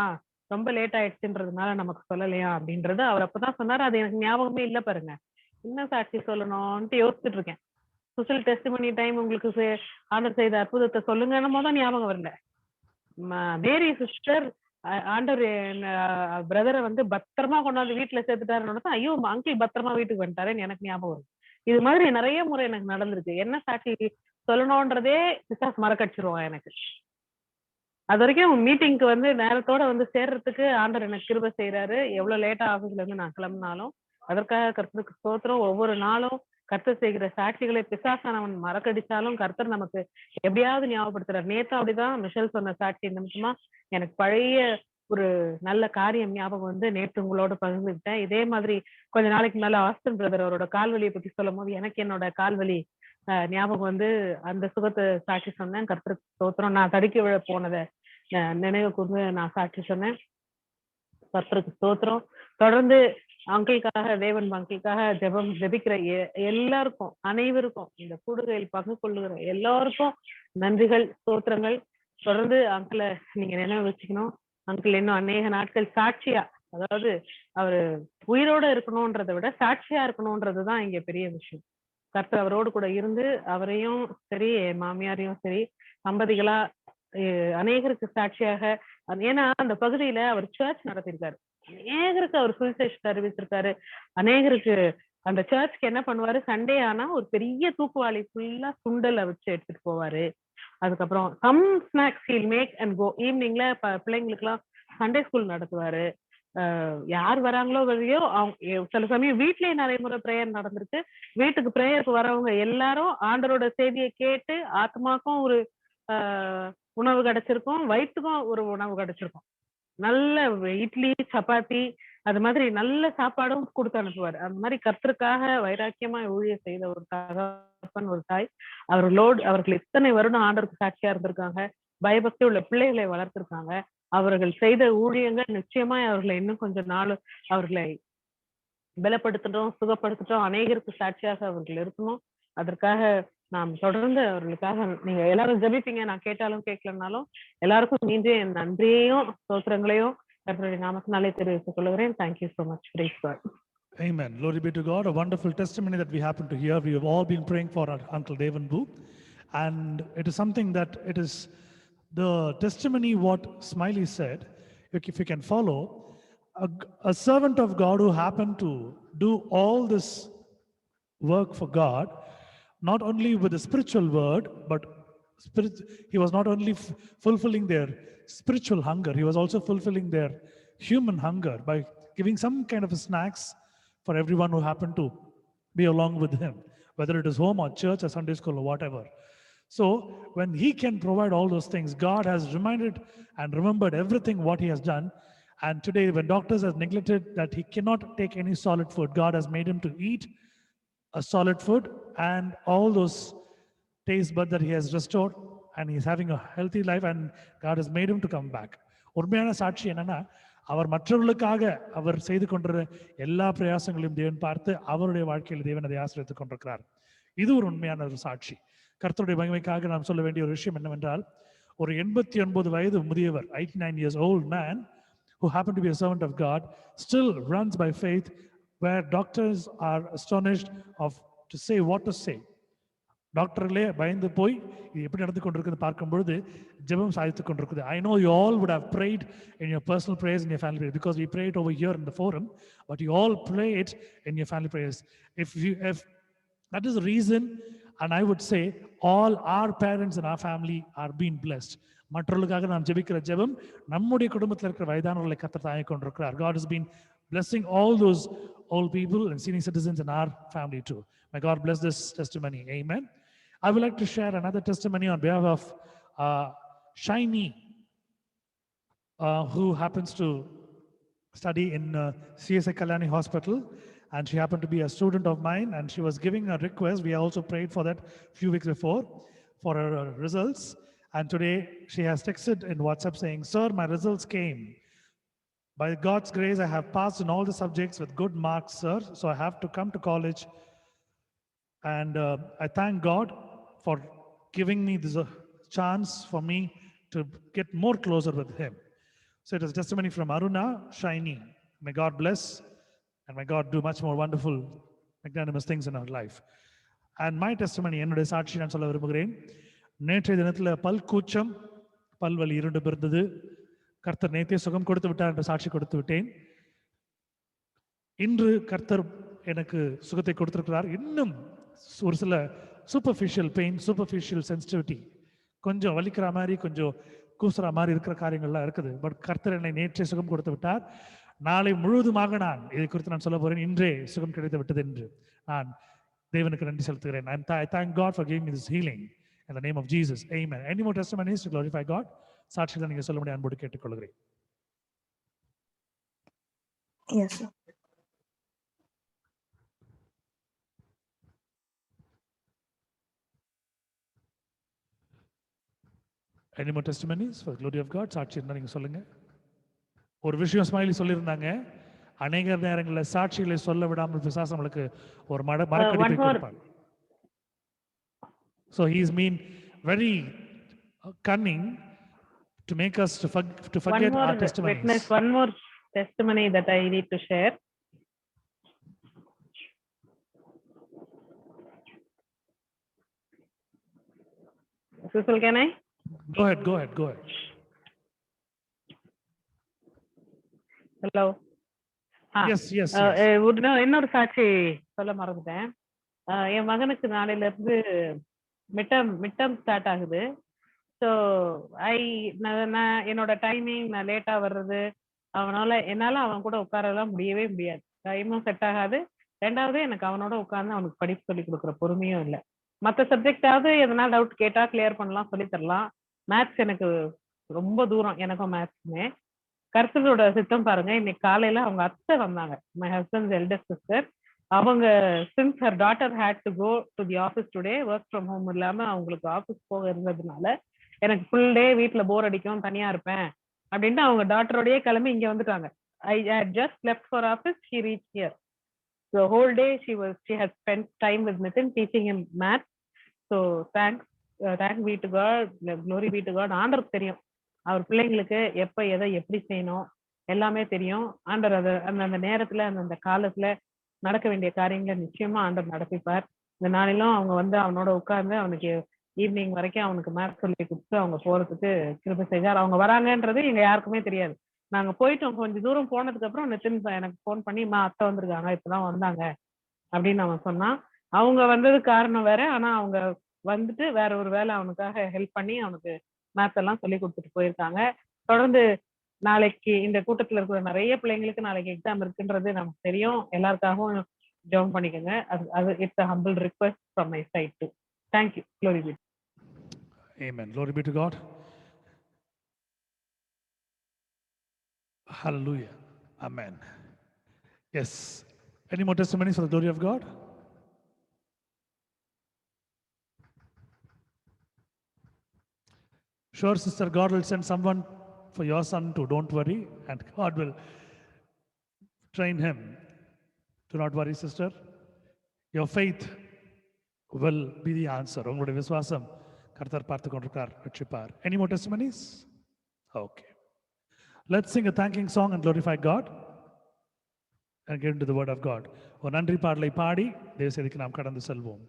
ரொம்ப லேட் ஆயிடுச்சுன்றதுனால நமக்கு சொல்லலையா அப்படின்றது அவர் அப்பதான் சொன்னாரு. அது எனக்கு ஞாபகமே இல்லை பாருங்க. என்ன சாட்சி சொல்லணும்ட்டு யோசிச்சுட்டு இருக்கேன். சோசியல் டெஸ்டிமனி டைம் உங்களுக்கு ஆண்டர் செய்த அற்புதத்தை சொல்லுங்க தான் ஞாபகம் வரல. மேரி சிஸ்டர் ஆண்டர் பிரதரை பத்திரமா கொண்டாந்து வீட்டுல சேர்த்துட்டாருன்னு தான், ஐயோ அங்கிள் பத்திரமா வீட்டுக்கு வந்துட்டாருன்னு எனக்கு ஞாபகம் வரும். இது மாதிரி நிறைய முறை எனக்கு நடந்திருக்கு. என்ன சாட்சி சொல்லணும்ன்றதே பிசாசு மறக்கடிச்சிருவான் எனக்கு. அது வரைக்கும் மீட்டிங்க்கு நேரத்தோட சேர்றதுக்கு ஆண்டர் எனக்கு கிருபை செய்யறாரு. எவ்வளவு லேட்டா ஆபீஸ்ல இருந்து நான் கிளம்பினாலும் அதற்காக கர்த்தருக்கு ஸ்தோத்திரம். ஒவ்வொரு நாளும் கர்த்தர் செய்கிற சாட்சிகளை பிசாசானவன் மறக்கடிச்சாலும் கர்த்தர் நமக்கு எப்படியாவது ஞாபகப்படுத்துறாரு. நேத்து அப்படிதான் மிஷல் சொன்ன சாட்சி நிமிஷமா எனக்கு பழைய ஒரு நல்ல காரியம் ஞாபகம் நேற்று உங்களோட பகிர்ந்துக்கிட்டேன். இதே மாதிரி கொஞ்ச நாளைக்கு மேல ஆஸ்டன் பிரதர் அவரோட கால்வலியை பத்தி சொல்லும் போது எனக்கு என்னோட கால்வலி ஞாபகம் அந்த சுகத்தை சாட்சி சொன்னேன். கர்த்தருக்கு ஸ்தோத்திரம். நான் தடுக்கி விழ போனதை நினைவு கூர்ந்து நான் சாட்சி சொன்னேன். கர்த்தருக்கு ஸ்தோத்திரம். தொடர்ந்து அங்கிளுக்காக, தேவன் அங்கிளுக்காக ஜெபிக்கிற எல்லாருக்கும், அனைவருக்கும், இந்த கூடுகையில் பங்கு கொள்ளுகிற எல்லாருக்கும் நன்றிகள், ஸ்தோத்திரங்கள். தொடர்ந்து அங்கிளை நீங்க நினைவு வச்சுக்கணும். அங்கிள் இன்னும் அநேக நாட்கள் சாட்சியா அதாவது அவரு உயிரோட இருக்கணும்ன்றதை விட சாட்சியா இருக்கணும்ன்றதுதான் இங்க பெரிய விஷயம். கர்த்தர் அவரோடு கூட இருந்து அவரையும் சரி என் மாமியாரையும் சரி தம்பதிகளா அநேகருக்கு சாட்சியாக, ஏன்னா அந்த பகுதியில அவர் சர்ச் நடத்திருக்காரு, அநேகருக்கு அவர் சுவிசேஷத்தை அறிவிச்சிருக்காரு. அநேகருக்கு அந்த சர்ச்சுக்கு என்ன பண்ணுவாரு, சண்டே ஆனா ஒரு பெரிய தூக்குவாளி ஃபுல்லா சுண்டலை வச்சு எடுத்துட்டு போவாரு. அதுக்கப்புறம் some snacks he'll make and go. ஈவினிங்ல பிள்ளைங்களுக்கு எல்லாம் சண்டே ஸ்கூல் நடத்துவாரு. யார் வராங்களோ வரையோ அவங்க சில சமயம் வீட்லயே நிறைய முறை பிரேயர் நடந்திருக்கு. வீட்டுக்கு பிரேயருக்கு வரவங்க எல்லாரும் ஆண்டரோட செய்தியை கேட்டு ஆத்மாக்கும் ஒரு உணவு கிடைச்சிருக்கும், வயிற்றுக்கும் ஒரு உணவு கிடைச்சிருக்கும். நல்ல இட்லி சப்பாத்தி அது மாதிரி நல்ல சாப்பாடும் கொடுத்து அனுப்புவார். அந்த மாதிரி கர்த்தருக்காக வைராக்கியமா ஊழியம் செய்த ஒரு தகப்பன், ஒரு தாய். அவர்கள் இத்தனை வருடம் ஆண்டருக்கு சாட்சியா இருந்திருக்காங்க. பயபக்தி உள்ள பிள்ளைகளை வளர்த்திருக்காங்க. அவர்கள் செய்த ஊழியங்கள் நிச்சயமா அவர்களை இன்னும் கொஞ்ச நாள் அவர்களை பலப்படுத்தட்டும், சுகப்படுத்தட்டும், அநேகருக்கு சாட்சியாக அவர்கள் இருக்கணும். அதற்காக நாம் தொடர்ந்து அவர்களுக்காக நீங்க எல்லாரும் ஜெபிப்பீங்க, நான் கேட்டாலும் கேட்கலனாலும் எல்லாருக்கும் மீண்டும் என் நன்றியையும் ஸ்தோத்திரங்களையும் கர்த்தருடைய நாமத்தினாலே தெரிவித்துக் கொள்கிறேன். Thank you so much. Praise God. Amen. Glory be to God. A wonderful testimony that we happen to hear. We have all been praying for our Uncle Devan Boo, and it is something that it is the testimony what Smiley said. If you can follow, a servant of God who happened to do all this work for God, not only with the spiritual word, but he was not only fulfilling their spiritual hunger, he was also fulfilling their human hunger by giving some kind of snacks for everyone who happened to be along with him, whether it is home or church or Sunday school or whatever. So when he can provide all those things, God has reminded and remembered everything what he has done. And today, when doctors have neglected that he cannot take any solid food, God has made him to eat a solid food and all those taste buds that he has restored, and he is having a healthy life, and God has made him to come back. உண்மையான சாட்சி என்னன்னா, அவர் மற்றவர்களுக்காக அவர் செய்து கொண்டிருக்கிற எல்லா பிரயாசங்களையும் தேவன் பார்த்து அவருடைய வாழ்க்கையில் தேவன் அதை ஆசீர்வதித்துக் கொண்டிருக்கிறார். இது ஒரு உண்மையான ஒரு சாட்சி. கர்த்தருடைய மகிமைக்காக நாம் சொல்ல வேண்டிய ஒரு விஷயம் என்னவென்றால், ஒரு 89 வயது முதியவர், 89 years old man who happened to be a servant of God, still runs by faith where doctors are astonished of to say what to say. டாக்டர்களே பயந்து போய் இது எப்படி நடந்து கொண்டிருக்குது பார்க்கும்பொழுது ஜெபம் சாதித்துக் கொண்டிருக்குது. I know you all would have prayed in your personal prayers in your family prayers, because we pray it over here in the forum, but you all pray it in your family prayers. If that is the reason, and I would say all our parents in our family are being blessed. மற்றவர்களுக்காக நாம் ஜெபிக்கிற ஜெபம் நம்முடைய குடும்பத்தில் இருக்கிற வயதானவர்களை கர்த்தர் தாங்கிக் கொண்டிருக்கிறார். God has been blessing all those old people and senior citizens in our family too. May God bless this testimony. Amen. I would like to share another testimony on behalf of Shiny, who happens to study in CSI Kalyani Hospital, and she happened to be a student of mine, and she was giving a request. We also prayed for that a few weeks before for her results, and today she has texted in WhatsApp saying, "Sir, my results came. By God's grace, I have passed in all the subjects with good marks, sir, so I have to come to college, and I thank God for giving me this chance for me to get more closer with him." So it is testimony from Aruna Shiny. May God bless, and may God do much more wonderful, magnanimous things in our life. And my testimony, என்னுடைய சாட்சி நான் சொல்ல விரும்புகிறேன். நேற்றைய தினத்தில் பல் கூச்சம், பல்வலி இரண்டு இருந்தது. கர்த்தர் நேற்றே சுகம் கொடுத்து விட்டார் என்று சாட்சி கொடுத்து விட்டேன். இன்று கர்த்தர் எனக்கு சுகத்தை கொடுத்திருக்கிறார். இன்னும் ஒரு சில சூப்பர்ஃபிஷியல் பெயின், சூப்பர்ஃபிஷியல் சென்சிட்டிவிட்டி, கொஞ்சம் வலிக்கிற மாதிரி, கொஞ்சம் கூசுற மாதிரி இருக்கிற காரியங்கள்லாம் இருக்குது. பட் கர்த்தர் என்னை நேற்றே சுகம் கொடுத்து விட்டார். நாளை முழுவதுமாக நான் இதை குறித்து நான் சொல்ல போறேன். இன்றே சுகம் கிடைத்து விட்டது என்று நான் தேவனுக்கு நன்றி செலுத்துகிறேன். I thank God for giving me this healing in the name of Jesus. Amen. Any more testimonies to glorify God? சாட்சிகளை நீங்க சொல்ல முடியாது, அன்போடு கேட்டுக்கொள்கிறேன். Yes, sir. Any more testimonies for the glory of God? சாட்சி இருந்தா நீங்க சொல்லுங்க. ஒரு விஷயம் ஸ்மைலி சொல்லியிருந்தாங்க, அநேக நேரங்களில் சாட்சிகளை சொல்ல விடாமல் பிசாசு நம்மளுக்கு ஒரு மரக்கடிப்பை கொடுப்பாங்க. So he's been very cunning to make us to forget our testimonies. Witness, one more testimony that I need to share. Susan, can I? Go ahead, go ahead, go ahead. Hello. Yes, yes, yes. இன்னொரு சாட்சி சொல்ல மறந்துட்டேன். என் மகனுக்கு நாளையில இருந்து midterm start ஆகுது. So நான் என்னோட டைமிங், நான் லேட்டா வர்றது, என்னால அவன் கூட உட்காரலாம் முடியவே முடியாது. டைமும் செட் ஆகாது. ரெண்டாவது, எனக்கு அவனோட உட்கார்ந்து அவனுக்கு படிப்பு சொல்லி கொடுக்குற பொறுமையும் இல்லை. மற்ற சப்ஜெக்டாவது எதனா டவுட் கேட்டா கிளியர் பண்ணலாம், சொல்லி தரலாம். மேத்ஸ் எனக்கு ரொம்ப தூரம், எனக்கும் மேத்ஸுமே. கர்த்தரோட சித்தம் பாருங்க, இன்னைக்கு காலையில அவங்க அத்தை வந்தாங்க, மை ஹஸ்பண்ட்ஸ் எல்டஸ்ட் சிஸ்டர். அவங்க since her daughter had to go to the office today, work from home இல்லாம அவங்களுக்கு ஆஃபீஸ் போக இருந்ததுனால எனக்கு ஃபுல் டே வீட்டில் போர் அடிக்கும், தனியா இருப்பேன் அப்படின்ட்டு அவங்க டாக்டரோடயே கிளம்பி இங்க வந்துட்டாங்க. I had just left for office, she reached here. So whole day she has spent time with Nitin teaching him math. So thanks be to God, glory be to God. ஆண்டருக்கு தெரியும் அவர் பிள்ளைங்களுக்கு எப்ப எதை எப்படி செய்யணும் எல்லாமே தெரியும். ஆண்டர் அதை அந்த நேரத்துல அந்த காலத்துல நடக்க வேண்டிய காரியங்களை நிச்சயமா ஆண்டர் நடப்பிப்பார். இந்த நாளிலும் அவங்க வந்து அவனோட உட்கார்ந்து அவனுக்கு ஈவினிங் வரைக்கும் அவனுக்கு மேத்ஸ் சொல்லி கொடுத்து அவங்க போறதுக்கு கிருபை செய்தார். அவங்க வராங்கன்றது எங்க யாருக்குமே தெரியாது. நாங்க போயிட்டோம், கொஞ்சம் தூரம் போனதுக்கு அப்புறம் நிதின் எனக்கு போன் பண்ணி, அத்தை வந்திருக்காங்க, இப்பதான் வந்தாங்க அப்படின்னு அவன் சொன்னான். அவங்க வந்தது காரணம் வேற, ஆனா அவங்க வந்துட்டு வேற ஒரு வேலை அவனுக்காக ஹெல்ப் பண்ணி அவனுக்கு மேத்ஸ் எல்லாம் சொல்லி கொடுத்துட்டு போயிருக்காங்க. தொடர்ந்து நாளைக்கு இந்த கூட்டத்துல இருக்கிற நிறைய பிள்ளைங்களுக்கு நாளைக்கு எக்ஸாம் இருக்குன்றது நமக்கு தெரியும். எல்லாருக்காகவும் ஜெபம் பண்ணிக்கோங்க. அது it's a humble request from my side too. Thank you. Glory be. Amen. Glory be to God. Hallelujah. Amen. Yes. Any more testimonies for the glory of God? Sure, sister, God will send someone for your son too. Don't worry. And God will train him. Do not worry, sister. Your faith will be the answer. உங்களுடைய விசுவாசம் கர்த்தர் பார்த்து கொண்டிருக்கிறார், ரட்சிப்பார். Any more testimonies? Okay. Let's sing a thanking song and glorify God and get into the word of God. ஒரு நன்றி பாடலை பாடி தேவ செய்திக்கு நாம் கடந்து செல்வோம்.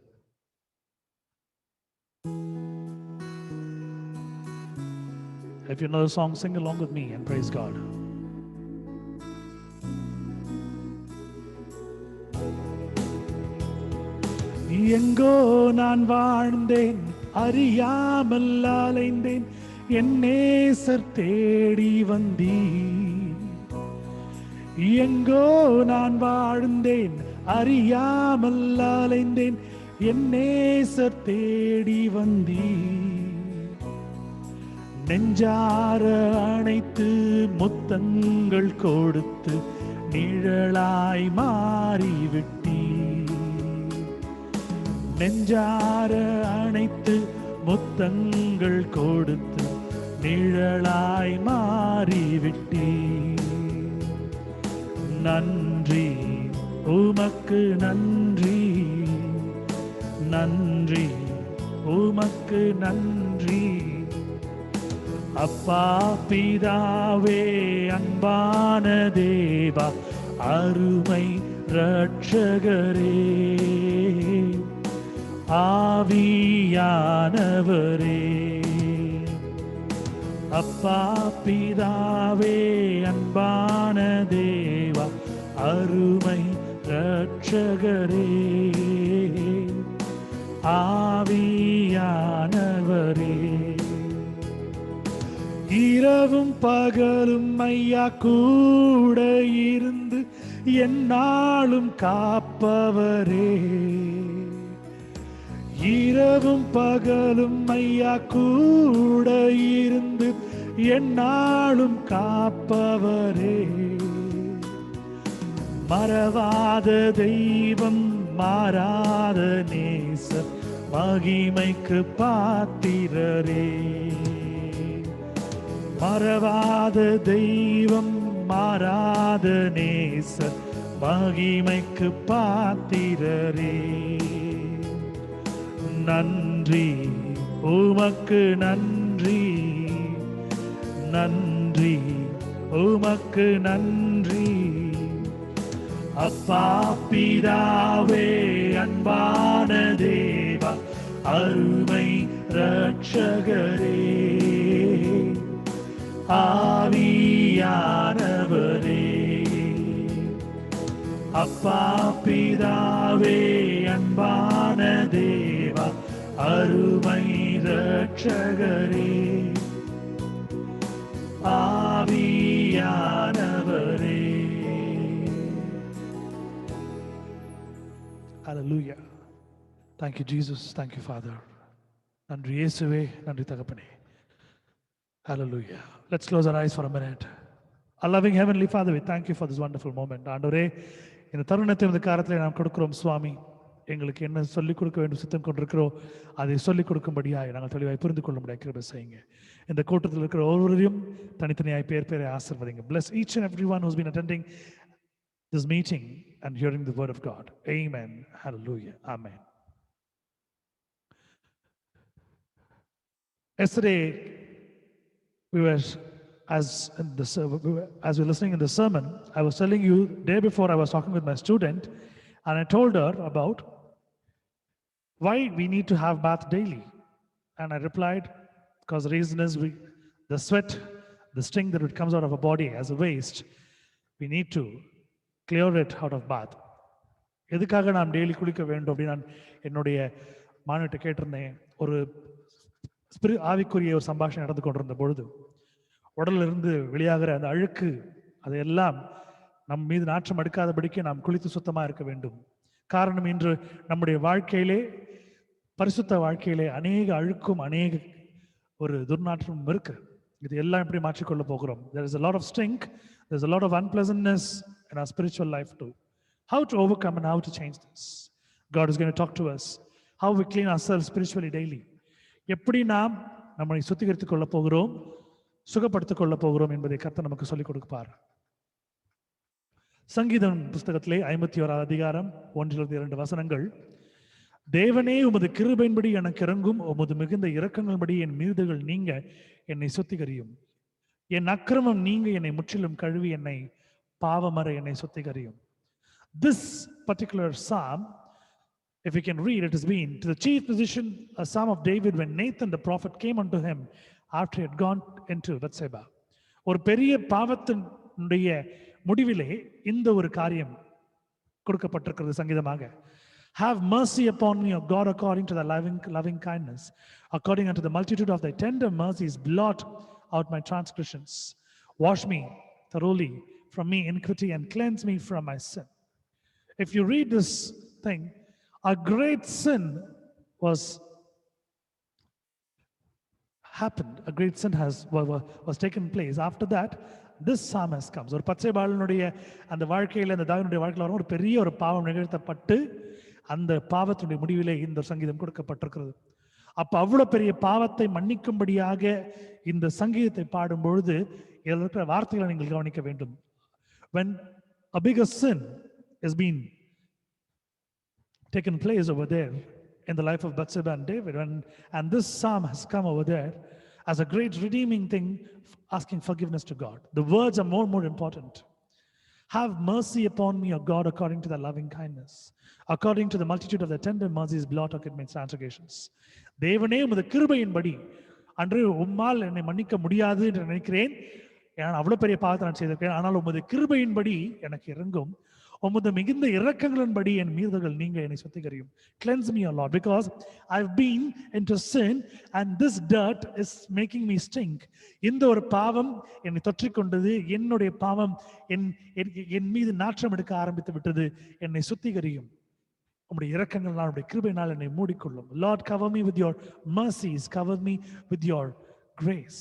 If you know the song, sing along with me and praise God. எங்கோ நான் வாழ்ந்தேன், அறியாமல் அலைந்தேன், என் நேசர் தேடி வந்தீர். எங்கோ நான் வாழ்ந்தேன், அறியாமல் அலைந்தேன், என் நேசர் தேடி வந்தீர். நெஞ்சார அணைத்து முத்தங்கள் கொடுத்து நிழலாய் மாறிவிட்டீர். நெஞ்சார அணைத்து முத்தங்கள் கொடுத்து நிழலாய் மாறிவிட்டீர். நன்றி உமக்கு நன்றி, நன்றி உமக்கு நன்றி. அப்பா பிதாவே, அன்பான தேவா, அருமை இரட்சகரே, ஆவியானவரே. அப்பா பிதாவே, அன்பான தேவா, அருமை இரட்சகரே, ஆவியானவரே. இரவும் பகலும் ஐயா கூட இருந்து எந்நாளும் காப்பவரே. இரவும் பகலும் ஐயா கூட இருந்து எந்நாளும் காப்பவரே. மறவாத தெய்வம், மாறாத நேசர், மகிமைக்கு பாத்திரரே. மறவாத தெய்வம், மாறாத நேசர், மகிமைக்கு பாத்திரரே. நன்றி உமக்கு நன்றி, நன்றி உமக்கு நன்றி. அப்பா பிதாவே அன்பான தேவா அருமை ரட்சகரே ஆவியானவரே. அப்பா பிதாவே அன்பான தேவா அருமை ரட்சகரே ஆவியானவரே. Hallelujah. Thank you, Jesus. Thank you, Father. நன்றி இயேசுவே, நன்றி தகப்பனே. Hallelujah. Let's close our eyes for a minute. Our loving Heavenly Father, we thank you for this wonderful moment. ஆண்டவரே, இந்த தருணத்தை இந்த காலத்தில் நாம் கொடுக்கிறோம் சுவாமி. எங்களுக்கு என்ன சொல்லிக் கொடுக்க வேண்டும் சித்தம் கொண்டிருக்கிறோம் அதை சொல்லிக் கொடுக்கும்படியாய் நாங்கள் தெளிவாய் புரிந்து கொள்ள முடியாது கிருபை செய்யுங்க. இந்த கூட்டத்தில் இருக்கிற ஒவ்வொருவரையும் தனித்தனியாய் பேர் பேரை ஆசீர்வதிங்க. Bless each and everyone who's been attending this meeting and hearing the word of God. Amen. Hallelujah. Amen. Yesterday, we were listening in the sermon, I was telling you, day before I was talking with my student, and I told her about why we need to have bath daily. And I replied, because the reason is the sweat, the stink that comes out of our body as a waste, we need to clear it out of bath. எதுக்காக நாம் daily குளிக்க வேண்டும் அப்படின்னு நான் என்னுடைய மாணவர்கிட்ட கேட்டிருந்தேன். ஒரு ஆவிக்குரிய ஒரு சம்பாஷணை நடந்து கொண்டிருந்த பொழுது உடல்ல இருந்து வெளியாகிற அந்த அழுக்கு அதையெல்லாம் நம் மீது நாற்றம் அடுக்காதபடிக்கு நாம் குளித்து சுத்தமாக இருக்க வேண்டும். காரணம், இன்று நம்முடைய வாழ்க்கையிலே, பரிசுத்த வாழ்க்கையிலே அநேக அழுக்கும் அநேக ஒரு துர்நாற்றமும் இருக்கு. இது எல்லாம் எப்படி மாற்றிக்கொள்ள போகிறோம்? There is a lot of stink, there is a lot of unpleasantness in our spiritual life too. How to overcome and how to change this? God is going to talk to us. How we clean ourselves spiritually daily. எப்படி நாம் நம்மை சுத்திகரித்துக் கொள்ள போகிறோம், சுகப்படுத்திக் கொள்ள போகிறோம் என்பதை கர்த்தர் நமக்கு சொல்லிக் கொடுப்பார். சங்கீதம் புஸ்தகத்திலே 51 அதிகாரம் 1-2 வசனங்கள். தேவனே, உமது கிருபையின்படி எனக்கு இறங்கும், உமது மிகுந்த இரக்கங்களின்படி என் மீறுதல்கள் நீங்க என்னை சுத்திகரியும். என் அக்கிரமம் நீங்க என்னை முற்றிலும் கழுவி என்னை பாவமற என்னை சுத்திகரியும். This particular psalm, if you can read, it has been to the chief physician, a psalm of David when Nathan the prophet came unto him after he had gone into Bathsheba. ஒரு பெரிய பாவத்தினுடைய முடிவிலே இந்த ஒரு காரியம் கொடுக்கப்பட்டிருக்கிறது சங்கீதமாக. Have mercy upon me, O God, according to thy loving kindness. According unto the multitude of thy tender mercies, blot out my transgressions. Wash me thoroughly from me iniquity and cleanse me from my sin. If you read this thing, a great sin was happened. A great sin was taken place. After that, this psalm has come. ஒரு பச்சைபாலனுடைய அந்த வாழ்க்கையில், அந்த தாவீதுடைய வாழ்க்கையில் வரும் ஒரு பெரிய ஒரு பாவம் நிகழ்த்தப்பட்டு அந்த பாவத்தினுடைய முடிவிலே இந்த சங்கீதம் கொடுக்கப்பட்டிருக்கிறது. அப்ப அவ்வளவு பெரிய பாவத்தை மன்னிக்கும்படியாக இந்த சங்கீதத்தை பாடும் பொழுது இதில் இருக்கிற வார்த்தைகளை நீங்கள் கவனிக்க வேண்டும். When a bigger sin has been taken place over there in the life of Bathsheba and David, and this psalm has come over there as a great redeeming thing, asking forgiveness to God. The words are more important. Have mercy upon me, O God, according to thy loving kindness. According to the multitude of the tender mercies, blot out my transgressions. தேவனே, உமது கிருபையின்படி, அன்று உம்மால் என்னை மன்னிக்க முடியாது என்று நினைக்கிறேன், ஏன்னா அவ்வளவு பெரிய பாவத்தை நான் செய்திருக்கிறேன், ஆனால் உமது கிருபையின்படி எனக்கு இறங்கும், உமது மிகுந்த இரக்கங்களின்படி என் மீறுதல்கள் நீங்க என்னை சுத்திகரியும். Cleanse me, O Lord, because I've been into sin and this dirt is making me stink. இந்த ஒரு பாவம் என்னை தொற்றிக்கொண்டது, என்னுடைய பாவம் என் மீது நாற்றம் எடுக்க ஆரம்பித்து விட்டது, என்னை சுத்திகரியும். உம்முடைய இரக்கங்களால், உம்முடைய கிருபையினால் என்னை மூடிக்கொள்ளும். Lord, cover me with your mercies, cover me with your grace.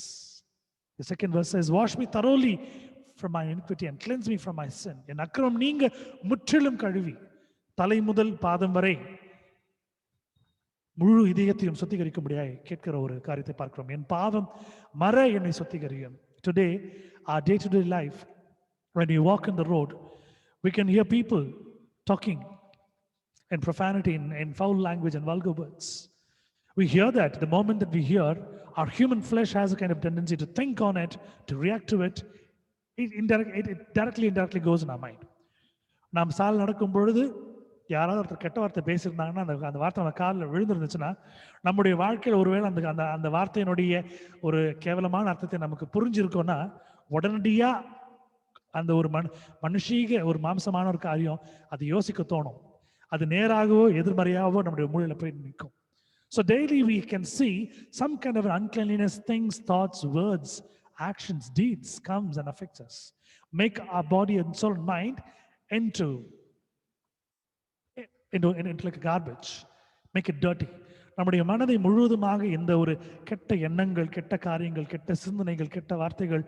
The second verse says, wash me thoroughly from my iniquity and cleanse me from my sin. என் அக்கிரமம் நீங்க முற்றிலும் கழுவி தலை முதல் பாதம் வரை முழு இதயத்தையும் சுத்திகரிக்கும்படியாய் கேட்கிற ஒரு காரியத்தை பார்க்கிறோம். என் பாவம் மற என்னை சுத்திகரியும். Today, our day-to-day life, when we walk in the road, we can hear people talking in profanity, in foul language and vulgar words. We hear that. The moment that we hear, our human flesh has a kind of tendency to think on it, to react to it, it directly indirectly goes in our mind. நாம் சால் நடக்கும் பொழுது யாராவது ஒருத்தர் கெட்ட வார்த்தை பேசியிருந்தாங்கன்னா அந்த வார்த்தை நம்ம காலில் விழுந்துருந்துச்சுன்னா நம்முடைய வாழ்க்கையில் ஒருவேளை அந்த அந்த அந்த வார்த்தையினுடைய ஒரு கேவலமான அர்த்தத்தை நமக்கு புரிஞ்சிருக்கோம்னா உடனடியா அந்த ஒரு மனுஷீக ஒரு மாம்சமான ஒரு காரியம் அது யோசிக்க தோணும். அது நேராகவோ எதிர்மறையாகவோ நம்முடைய மூளையில போய் நிற்கும். So daily we can see some kind of uncleanliness, things, thoughts, words, actions, deeds comes and affects us. Make our body and soul and mind into like a garbage. Make it dirty. நம்முடைய மனதை முழுவதுமாக இந்த ஒரு கெட்ட எண்ணங்கள், கெட்ட காரியங்கள், கெட்ட சிந்தனைகள், கெட்ட வார்த்தைகள்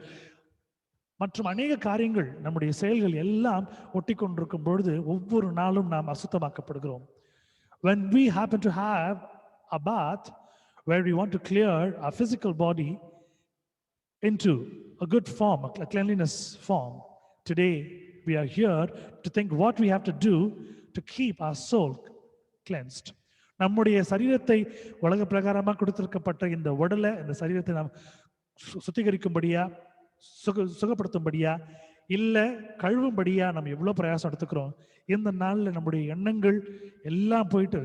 மற்றும் அநேக காரியங்கள் நம்முடைய செயல்கள் எல்லாம் ஒட்டி கொண்டிருக்கும் பொழுது ஒவ்வொரு நாளும் நாம் அசுத்தமாக்கப்படுகிறோம். When we happen to have a bath where we want to clear our physical body into a good form, a cleanliness form, today we are here to think what we have to do to keep our soul cleansed. நம்முடைய சரீரத்தை உலக பிரகாரமாக கொடுத்திருக்கப்பட்ட இந்த உடலை, இந்த சரீரத்தை நாம் சுத்திகரிக்கும்படியா, சுகப்படுத்தும்படியா, இல்ல கழுவும்படியா நம்ம எவ்வளவு பிரயாசம் எடுத்துக்கிறோம். இந்த நாள்ல நம்முடைய எண்ணங்கள் எல்லாம் போயிட்டு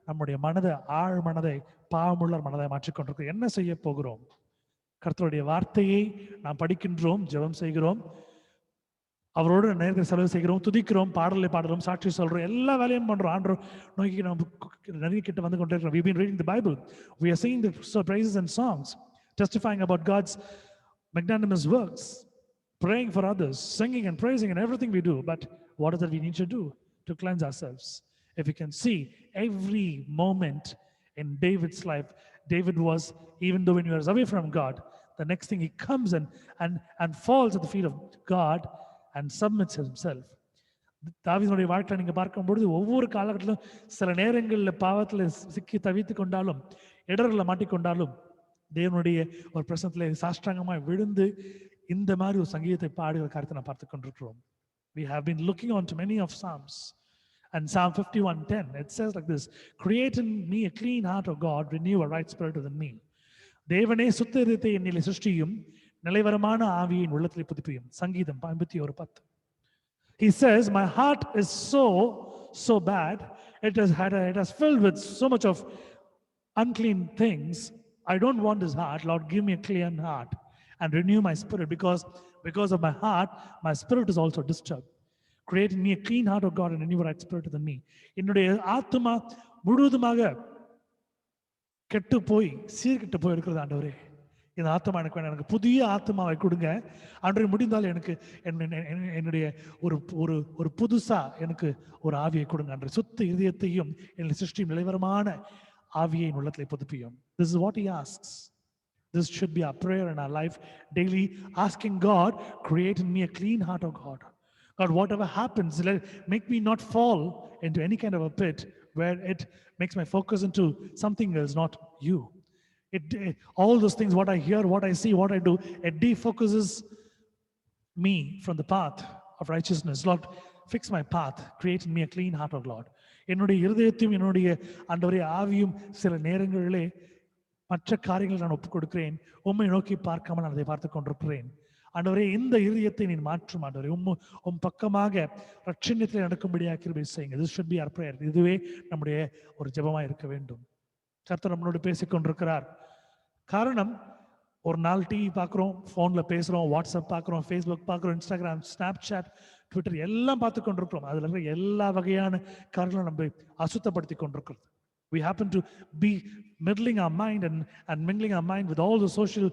நம்முடைய மனதை, ஆழ் மனதை, பாவமுள்ள மனதை மாற்றிக்கொண்டிருக்கிறோம். என்ன செய்ய போகிறோம்? கர்த்தருடைய வார்த்தையை நாம் படிக்கின்றோம், ஜெபம் செய்கிறோம், அவரோடு நேரத்தை செலவு செய்கிறோம், துதிக்கிறோம், பாடலை பாடுறோம், சாட்சி சொல்றோம், எல்லா வேலையும் பண்றோம். ஆண்டவர் நோக்கி நம்ம நிறைய கிட்ட வந்து கொண்டே இருக்கிறோம். We've been reading the Bible. We are singing the praises and songs, testifying about God's magnanimous works, praying for others, singing and praising and everything we do. But what is that we need to do to cleanse ourselves? If you can see every moment in David's life, David was, even though when he was away from God, the next thing he comes and falls at the feet of God and submits himself. தாவீதுடைய வாழ்க்கை நீங்க பார்க்கும் பொழுது ஒவ்வொரு காலகட்டத்திலும் சில நேரங்களில் பாவத்தில் சிக்கி தவித்து கொண்டாலும், இடர்களை மாட்டிக்கொண்டாலும், தேவனுடைய ஒரு பிரசனத்திலே சாஷ்டாங்கமாய் விழுந்து இந்த மாதிரி ஒரு சங்கீதத்தை பாடுகிற காரியத்தை நான் பார்த்து கொண்டிருக்கிறோம். We have been looking on to many of Psalms. And Psalm 51:10, it says like this: Create in me a clean heart, O God, renew a right spirit within me. தேவனே சுத்த இதயத்தை என்னிலே சிருஷ்டியும், நிலைவரமான ஆவியை என் உள்ளத்திலே புதுப்பியும். சங்கீதம் 51:10. He says, my heart is so bad, it has filled with so much of unclean things. I don't want this heart. Lord, give me a clean heart and renew my spirit, because of my heart, my spirit is also disturbed. Create in me a clean heart, O God, and renew a right spirit within me. என்னுடைய ஆத்துமா முழுவதுமாக கெட்டு போய் சீர்கெட்டு போய் இருக்கிறது. ஆண்டவரே, இந்த ஆத்மா எனக்கு வேணும், எனக்கு புதிய ஆத்மாவை கொடுங்க ஆண்டவரே. முடிந்தால் எனக்கு என்னுடைய ஒரு புதுசா எனக்கு ஒரு ஆவியை கொடுங்க ஆண்டவரே. சுத்த இதயத்தையும் என்னுடைய சிருஷ்டியும் நிலைவரமான ஆவியை உள்ளத்திலே புதுப்பியும். This is what he asks. This should be our prayer in our life daily, asking God, create in me a clean heart, O God. God, whatever happens, make me not fall into any kind of a pit where it makes my focus into something else, not you. All those things, what I hear, what I see, what I do, it defocuses me from the path of righteousness. Lord, fix my path. Create in me a clean heart, O Lord. என்னுடைய இருதயத்தையும் என்னுடைய ஆண்டவரே ஆவியும் சில நேரங்களிலே மற்ற காரியங்களை நான் ஒப்புக் கொடுக்கிறேன். உம்மை நோக்கி பார்க்காமல் நான் அதை பார்த்து கொண்டிருக்கிறேன். ஆண்டவரே, இந்த இருதயத்தை நீ மாற்றும் ஆண்டவரே. உம் பக்கமாக ரட்சண்யத்தில் நடக்கும்படியாக கிருபை செய்யுங்க. This should be our prayer. இதுவே நம்முடைய ஒரு ஜெபமாக இருக்க வேண்டும். கர்த்தர் நம்மளோடு பேசிக் கொண்டிருக்கிறார். காரணம், ஒரு நாள் டிவி பார்க்குறோம், ஃபோனில் பேசுகிறோம், வாட்ஸ்அப் பார்க்குறோம், ஃபேஸ்புக் பார்க்குறோம், இன்ஸ்டாகிராம், ஸ்னாப்சாட், ட்விட்டர் எல்லாம் பார்த்து கொண்டிருக்கிறோம். அதில் இருக்கிற எல்லா வகையான காரியங்களும் நம்ம அசுத்தப்படுத்தி கொண்டிருக்கிறது. We happen to be middling our mind and mingling our mind with all the social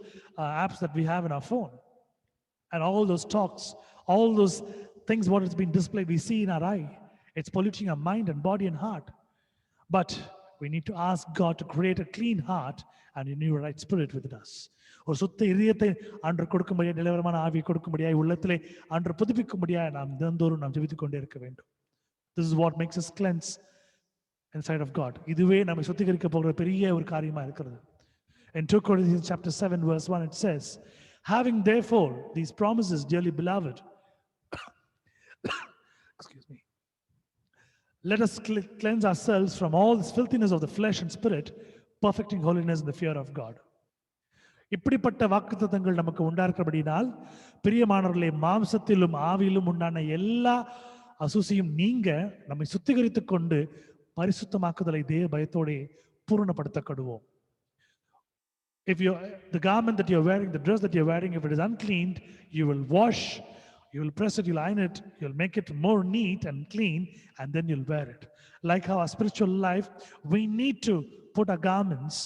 apps that we have in our phone. And all those talks, all those things, what has been displayed, we see in our eye. It's polluting our mind and body and heart. But we need to ask God to create a clean heart and renew a right spirit within us. ஒரு சுத்த இதயத்தை ஆண்டவர் கொடுக்கும்படியா, நிலவரமான ஆவியை கொடுக்கும்படியா, உள்ளத்திலே ஆண்டவர் புதுப்பிக்கும்படியா நாம் தினந்தோறும் நாம் ஜெபித்துக் கொண்டே இருக்க வேண்டும். This is what makes us cleanse inside of God. இதுவே நம்மை சுத்திகரிக்க போகிற பெரிய ஒரு காரியமா இருக்கிறது. In 2 Corinthians chapter 7 verse 1 it says, having therefore these promises, dearly beloved, excuse me, let us cleanse ourselves from all this filthiness of the flesh and spirit, perfecting holiness in the fear of God. இப்படிப்பட்ட வாக்குத்தத்தங்கள் நமக்கு உண்டாயிருக்கிறபடினால் பிரியமானவர்களே, மாம்சத்திலும் ஆவியிலும் உண்டான எல்லா அசூசியும் நீங்க நம்மை சுத்திகரித்து கொண்டு பரிசுத்தமாக்குதலை தேவ பயத்தோட பூரணப்படுத்தப்படுவோம். If you the garment that you're wearing, the dress that you're wearing, if it is unclean, you will wash, you will press it, you'll iron it, you'll make it more neat and clean, and then you'll wear it. Like our spiritual life, we need to put our garments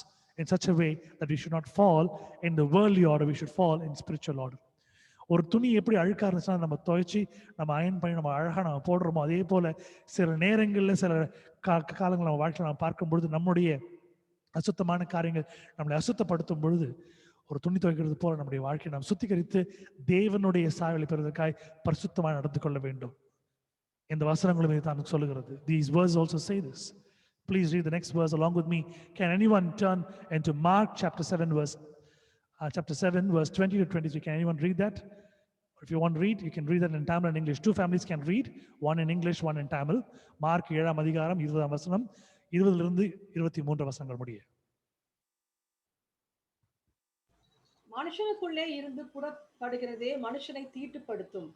in such a way that we should not fall in the worldly order, we should fall in spiritual order. ஒரு துணி எப்படி அழுக்கா இருந்துச்சுன்னா நம்ம துவைச்சி நம்ம iron பண்ணி நம்ம அழகாக நம்ம போடுறோமோ, அதே போல சில நேரங்களில் சில காலங்கள் நம்ம வாழ்க்கையில் நம்ம பார்க்கும் பொழுது நம்முடைய அசுத்தமான காரியங்கள் நம்மளை அசுத்தப்படுத்தும் பொழுது ஒரு துணி துவைக்கிறது போல நம்முடைய வாழ்க்கையை நாம் சுத்திகரித்து தேவனுடைய சாயலை பெறுவதற்காய் பரிசுத்தமாக நடந்து கொள்ள வேண்டும். இந்த வசனங்களும் தான் சொல்லுகிறது. These words also say this. Please read the next verse along with me. Can anyone turn into Mark chapter 7 verse 20 to 23? Can anyone read that? If you want to read, you can read that in Tamil and English. Two families can read, one in English, one in Tamil. Mark 7 அதிகாரம் 20 வசனம் 20 இருந்து 23 வசனங்கள் முடிய. மனுஷனுக்குள்ளே இருந்து புறப்படுகிறதே மனுஷனை தீட்டுப்படுத்தும்.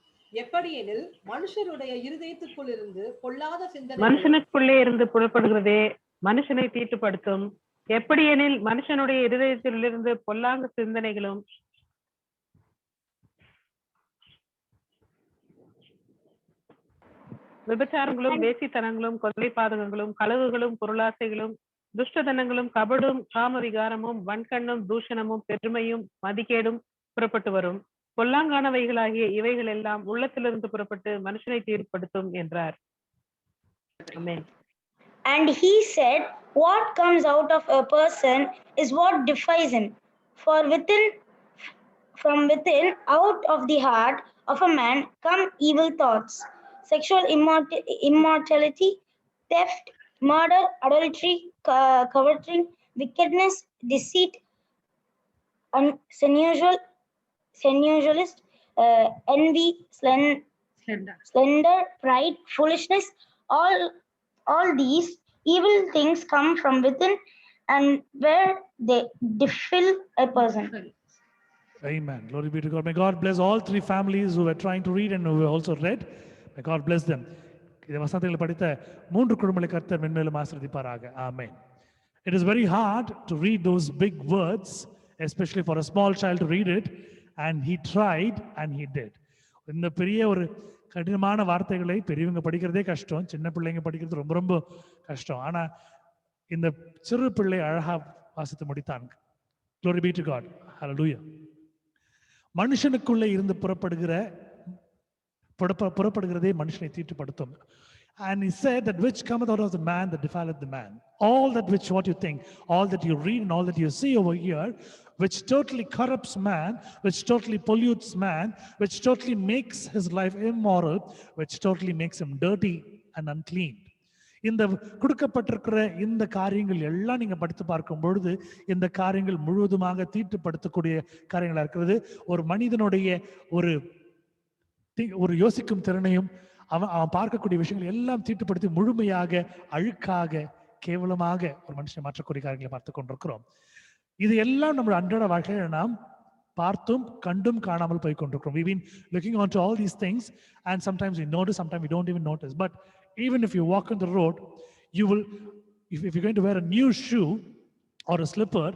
எப்படியெனில் மனுஷருடைய இருதயத்துக்குள் இருந்து பொல்லாத சிந்தனை மனுஷனுக்குள்ளே இருந்து புறப்படுகிறதே மனுஷனை தீட்டுப்படுத்தும். எப்படியெனில் மனுஷனுடைய இருதயத்திலிருந்து பொல்லாத சிந்தனைகளும் விபச்சாரங்களும் வேசித்தனங்களும் கொலை பாதகங்களும் களவுகளும் பொருளாசைகளும் துஷ்டதனங்களும் கபடும் காமவிகாரமும் வன்கண்ணும் தூஷணமும் பெருமையும் மதிகேடும் புறப்பட்டு வரும். பொல்லாங்கானவைகளாகிய இவைகள் எல்லாம் உள்ளத்திலிருந்து புறப்பட்டு மனுஷனை தீர்ப்படுத்தும் என்றார். ஆமென். And he said, what comes out of a person is what defies him. For from within, out of the heart of a man come evil thoughts, sexual immorality, theft, murder, adultery, coveting, wickedness, deceit, sensualist, envy, slander, pride, foolishness. All these evil things come from within, and where they defile a person. Amen. Glory be to God. May God bless all three families who were trying to read and who also read. May God bless them. இந்த வசனங்களை படித்த மூன்று குடும்பங்களை கர்த்தர் மென்மேலும் ஆசீர்வதிப்பாராக. Amen. It is very hard to read those big words, especially for a small child to read it, and he tried and he did. இந்த பெரிய ஒரு கடினமான வார்த்தைகளை பெரியவங்க படிக்கிறதே கஷ்டம், சின்ன பிள்ளைங்க படிக்கிறது ரொம்ப ரொம்ப கஷ்டம். ஆனா இந்த சிறு பிள்ளை அழகா வாசித்து முடித்தான். Glory be to God. Hallelujah. மனுஷனுக்குள்ளே இருந்து புறப்படுகிறதே மனுஷனை தீட்டுப்படுத்தும். And he said that which cometh out of the man that defileth the man. All that which what you think, all that you read and all that you see over here, which totally corrupts man, which totally pollutes man, which totally makes his life immoral, which totally makes him dirty and unclean. இந்த கொடுக்கப்பட்டிருக்கிற இந்த காரியங்கள் எல்லாம் நீங்க படித்து பார்க்கும் பொழுது இந்த காரியங்கள் முழுவதுமாக தீட்டுப்படுத்தக்கூடிய காரியங்களா இருக்கிறது. ஒரு மனிதனுடைய ஒரு யோசிக்கும் திறனையும் அவன் பார்க்கக்கூடிய விஷயங்கள் எல்லாம் தீட்டுப்படுத்தி முழுமையாக அழுக்காக கேவலமாக ஒரு மனுஷனை மாற்றக்கூடிய காரியங்களை பார்த்து கொண்டிருக்கிறோம். இது எல்லாம் நம்முடைய அன்றாட வாழ்க்கையில நாம் பார்த்தும் கண்டும் காணாமல் போய் கொண்டிருக்கிறோம். We've been looking onto all these things and sometimes we notice, sometimes we don't even notice. But even if you walk on the road, you will, if you're going to wear a new shoe or a slipper,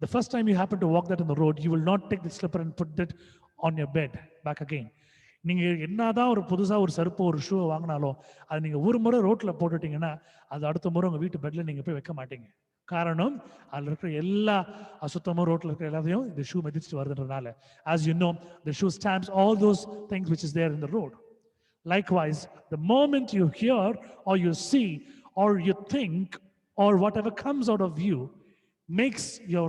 the first time you happen to walk that on the road, you will not take the slipper and put that on your bed back again. நீங்க என்னதான் ஒரு புதுசா ஒரு செருப்பு ஒரு shoe வாங்கினாலும் அது நீங்க ஒரு முறை ரோட்ல போட்டுட்டீங்கன்னா அது அடுத்த முறை உங்க வீட்டு பெட்ல நீங்க போய் வைக்க மாட்டீங்க. காரணம் அதுல இருக்கிற எல்லா அசுத்தமும் ரோட்ல இருக்கிற எல்லாத்தையும் இந்த shoe மிதிச்சுட்டு வருதுன்றதுனால. As you know, the shoe stamps all those things which is there in the road. Likewise, the moment you hear or you see or you think or whatever comes out of you makes your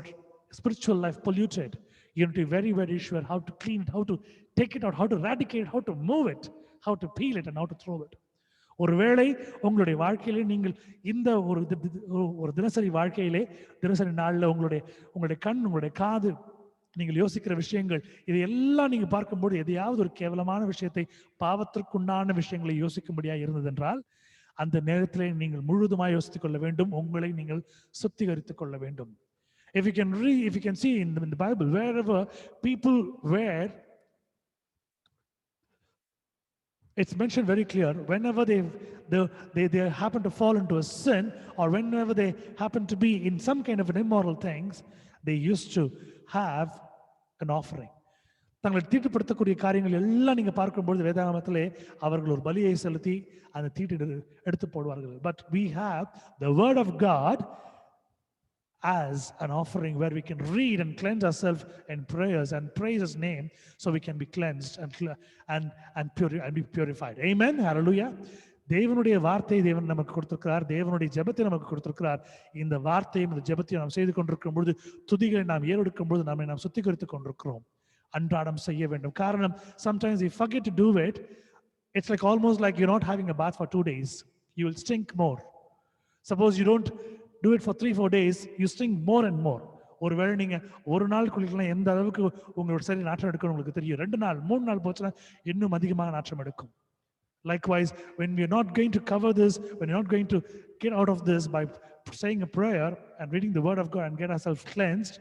spiritual life polluted, you have to be very, very sure how to clean it, how to take it out, how to eradicate it, how to move it, how to peel it and how to throw it. ஒருவேளை உங்களுடைய வாழ்க்கையிலே நீங்கள் இந்த ஒரு தினசரி வாழ்க்கையிலே தினசரி நாளில் உங்களுடைய கண் உங்களுடைய காது நீங்கள் யோசிக்கிற விஷயங்கள் இது எல்லாம் நீங்க பார்க்கும்போது எதையாவது ஒரு கேவலமான விஷயத்தை பாவத்திற்குண்டான விஷயங்களை யோசிக்கும்படியா இருந்தது என்றால் அந்த நேரத்திலே நீங்கள் முழுதுமாய் யோசித்துக் கொள்ள வேண்டும். உங்களை நீங்கள் சுத்திகரித்துக் கொள்ள வேண்டும். If you can read, if you can see in the Bible, wherever people were, it's mentioned very clear, whenever they happen to fall into a sin, or whenever they happen to be in some kind of an immoral things, they used to have an offering. தங்களை தீட்டுப்படுத்தக்கூடிய காரியங்கள் எல்லாம் நீங்க பார்க்கும்போது வேதாகமத்திலே அவர்கள் ஒரு பலியை செலுத்தி அந்த தீட்டு எடுத்து போடுவார்கள். But we have the word of God as an offering where we can read and cleanse ourselves in prayers and praise His name, so we can be cleansed and be purified. Amen. Hallelujah. தேவனுடைய வார்த்தை தேவன் நமக்கு கொடுத்திருக்கிறார். தேவனுடைய ஜெபத்தை நமக்கு கொடுத்திருக்கிறார். இந்த வார்த்தையும் இந்த ஜெபத்தையும் நாம் செய்து கொண்டிருக்கும் பொழுது, துதிகளை நாம் ஏறெடுக்கும் பொழுது நம்மை நாம் சுத்திகரித்துக் கொண்டிருக்கிறோம். அன்றாடம் செய்ய வேண்டும். காரணம், sometimes we forget to do it. It's like almost like you're not having a bath for 2 days. You will stink more. Suppose you don't do it for 3-4 days, you stink more and more. ஒருவேளை நீங்க ஒரு நாள் குளிக்கலாம், எந்த அளவுக்கு உங்களோட சரி நாற்றம் எடுக்கணும் உங்களுக்கு தெரியும். 2 நாள் 3 நாள் போச்சுன்னா இன்னும் அதிகமாக நாற்றம் எடுக்கும். Likewise, when we're not going to cover this, when you're not going to get out of this by saying a prayer and reading the word of God and get ourselves cleansed,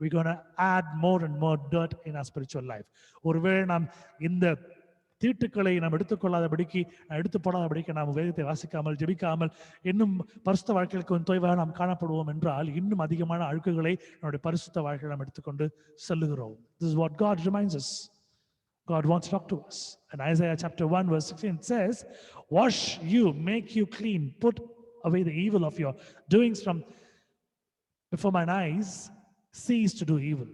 we're going to add more and more dirt in our spiritual life. ஒருவேளை நாம் இந்த தீட்டுக்களை நாம் எடுத்துக்கொள்ளாதபடிக்கு, எடுத்து போடாதபடிக்கு நாம் வேதத்தை வாசிக்காமல் ஜெபிக்காமல் இன்னும் பரிசுத்த வாழ்க்கைக்கு கொஞ்சம் தொய்வாக நாம் காணப்படுவோம் என்றால், இன்னும் அதிகமான அழுக்குகளை நம்முடைய பரிசுத்த வாழ்க்கையை நாம் எடுத்துக்கொண்டு செல்லுகிறோம். This is what God reminds us. God wants to talk to us. And Isaiah chapter 1 verse 16 says, wash you, make you clean, put away the evil of your doings from before mine eyes, cease to do evil.